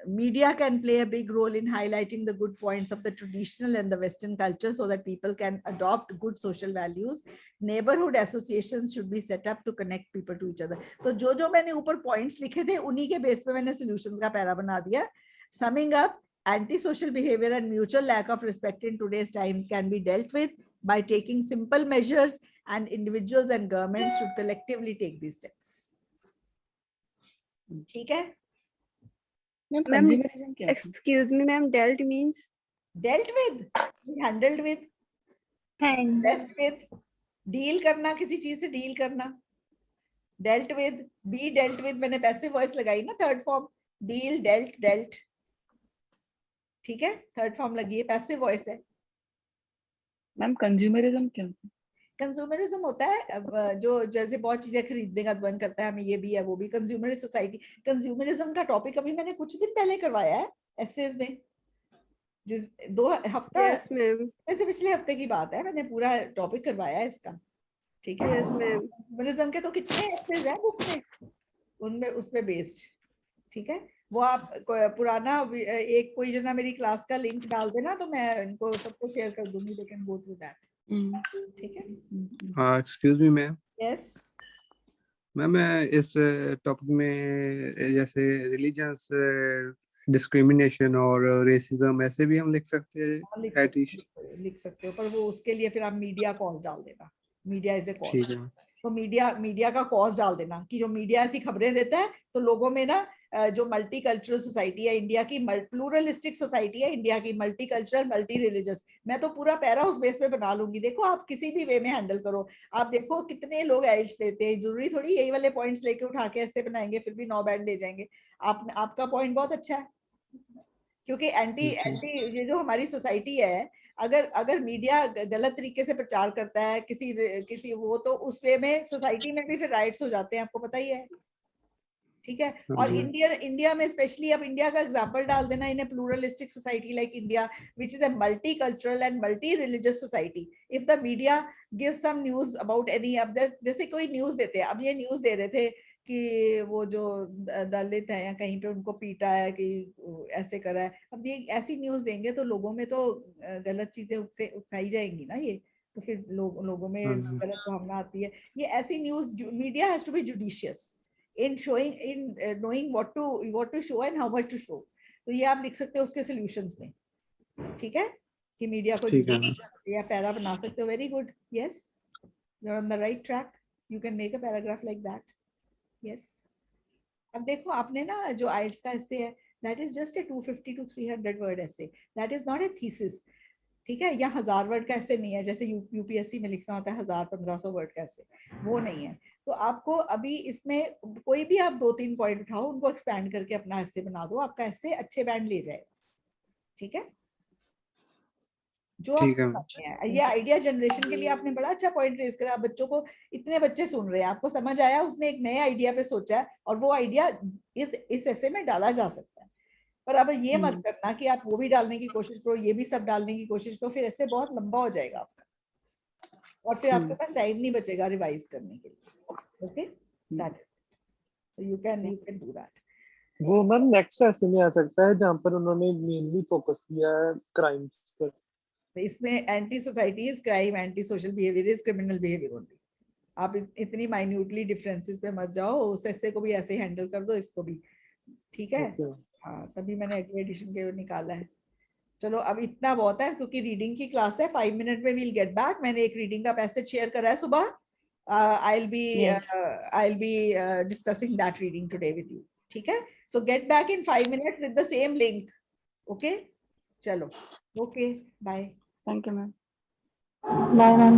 media can play a big role in highlighting the good points of the traditional and the Western culture so that people can adopt good social values. Neighborhood associations should be set up to connect people to each other. तो जो मैंने ऊपर points लिखे थे उन्हीं के base पे मैंने solutions का पैरा बना दिया. Summing up, antisocial behavior and mutual lack of respect in today's times can be dealt with by taking simple measures, and individuals and governments should collectively take these steps. ठीक है? Ma'am, excuse me, ma'am. Dealt means dealt with, handled with, best with, deal करना, किसी चीज से deal करना. Dealt with, be dealt with, मैंने passive voice लगाई ना, third form. Deal, dealt. ठीक है? Third form लगी है, passive voice है. मैम कंज्यूमरिज्म क्या होता है? कंज्यूमरिज्म होता है जो जैसे बहुत चीजें खरीदने का बंद करता है, हमें ये भी है वो भी। कंज्यूमरिस्ट सोसाइटी, कंज्यूमरिज्म का टॉपिक अभी मैंने कुछ दिन पहले करवाया है एसेज में, जिस 2 हफ्ता ऐसे पिछले हफ्ते की बात है, मैंने पूरा टॉपिक करवाया है इसका। ठीक है? कंज्यूमरिज्म के तो कितने एसेज हैं बुक में, उनमें उस पे बेस्ड। ठीक है, वो आप पुराना एक कोई जना मेरी क्लास का लिंक डाल देना तो मैं इनको सबको शेयर कर दूंगी, they can go through that. ठीक है? Excuse me ma'am. Yes ma'am, इस टॉपिक में जैसे रिलीजियंस डिस्क्रिमिनेशन और रेसिज्म ऐसे भी हम लिख सकते हैं? लिख सकते हो, पर वो उसके लिए फिर आप मीडिया कॉज डाल देना। Media is a cause. ठीक है, तो मीडिया का कॉज डाल देना कि जो मीडिया ऐसी खबरें देता है तो लोगों में ना जो मल्टी कल्चरल सोसाइटी है इंडिया की, प्लूरलिस्टिक सोसाइटी है इंडिया की, मल्टी कल्चरल मल्टी रिलीजियस, मैं तो पूरा पैरा उस बेस पे बना लूंगी। देखो आप किसी भी वे में हैंडल करो, आप देखो कितने लोग एल्ट्स लेते हैं, जरूरी थोड़ी यही वाले पॉइंट्स लेके उठा के ऐसे बनाएंगे फिर भी 9 बैंड ले जाएंगे। आपका पॉइंट बहुत अच्छा है, क्योंकि एंटी ये जो हमारी सोसाइटी है, अगर मीडिया गलत तरीके से प्रचार करता है किसी वो, तो उस वे में सोसाइटी में भी फिर राइट्स हो जाते हैं, आपको पता ही है। ठीक है? और इंडिया में स्पेशली आप इंडिया का एग्जांपल डाल देना, in a pluralistic society like India which is a multi cultural and multi religious society, if the media gives some news about any, अब जैसे कोई न्यूज देते हैं, अब ये न्यूज दे रहे थे कि वो जो दलित है या कहीं पे उनको पीटा है कि ऐसे करा है, अब ये ऐसी न्यूज देंगे तो लोगों में तो गलत चीजें उकसाई जाएंगी ना ये, तो फिर लोगों में गलत भावना आती है। ये ऐसी news, media has to be judicious in showing, in knowing what to show and how much to show. तो ये आप लिख सकते हो उसके सॉल्यूशंस में, ठीक है, कि मीडिया को या पैरा बना सकते हो। Very good, yes, you are on the right track, you can make a paragraph like that, yes. अब देखो आपने ना जो आइल्स का एसे है, that is just a 250 to 300 word essay, that is not a thesis, ठीक है। या 1000 वर्ड का ऐसे नहीं है जैसे यूपीएससी में लिखना होता है 1000-1500 वर्ड का ऐसे, वो नहीं है। तो आपको अभी इसमें कोई भी आप 2-3 पॉइंट उठाओ, उनको एक्सपैंड करके अपना ऐसे बना दो, आपका ऐसे अच्छे बैंड ले जाएगा, ठीक है। जो आप ये आइडिया जनरेशन के लिए आपने बड़ा अच्छा पॉइंट रेज करा। बच्चों को, इतने बच्चे सुन रहे हैं, आपको समझ आया, उसने एक नए आइडिया पे सोचा है और वो आइडिया इस ऐसे में डाला जा सकता है। पर अब ये मत करना कि आप वो भी डालने की कोशिश करो, ये भी सब डालने की कोशिश करो, फिर ऐसे बहुत लंबा हो जाएगा आपका और फिर आपके पास टाइम नहीं बचेगा रिवाइज करने के लिए। Okay, that is, you can do that. वो मैम नेक्स्ट ऐसे में आ सकता है जहाँ पर उन्होंने मेनली फोकस किया है क्राइम्स पर। इसमें anti society is crime, anti social behaviour is criminal behaviour only. आप इतनी माइन्यूटली डिफरेंसेस पे मत जाओ, उस ऐसे को भी ऐसे हैंडल कर दो, इसको भी, ठीक है। हाँ, तभी मैंने अगले एडिशन के निकाला है। चलो अब इतना बहुत है क्योंकि रीडिंग की क्लास है, 5 मिनट में वील गेट बैक। मैंने एक रीडिंग का पैसेज शेयर करा है सुबह, I'll be discussing that reading today with you, ठीक है। So get back in 5 minutes with the same link, okay? चलो, okay, bye. Thank you, ma'am. Bye, ma'am.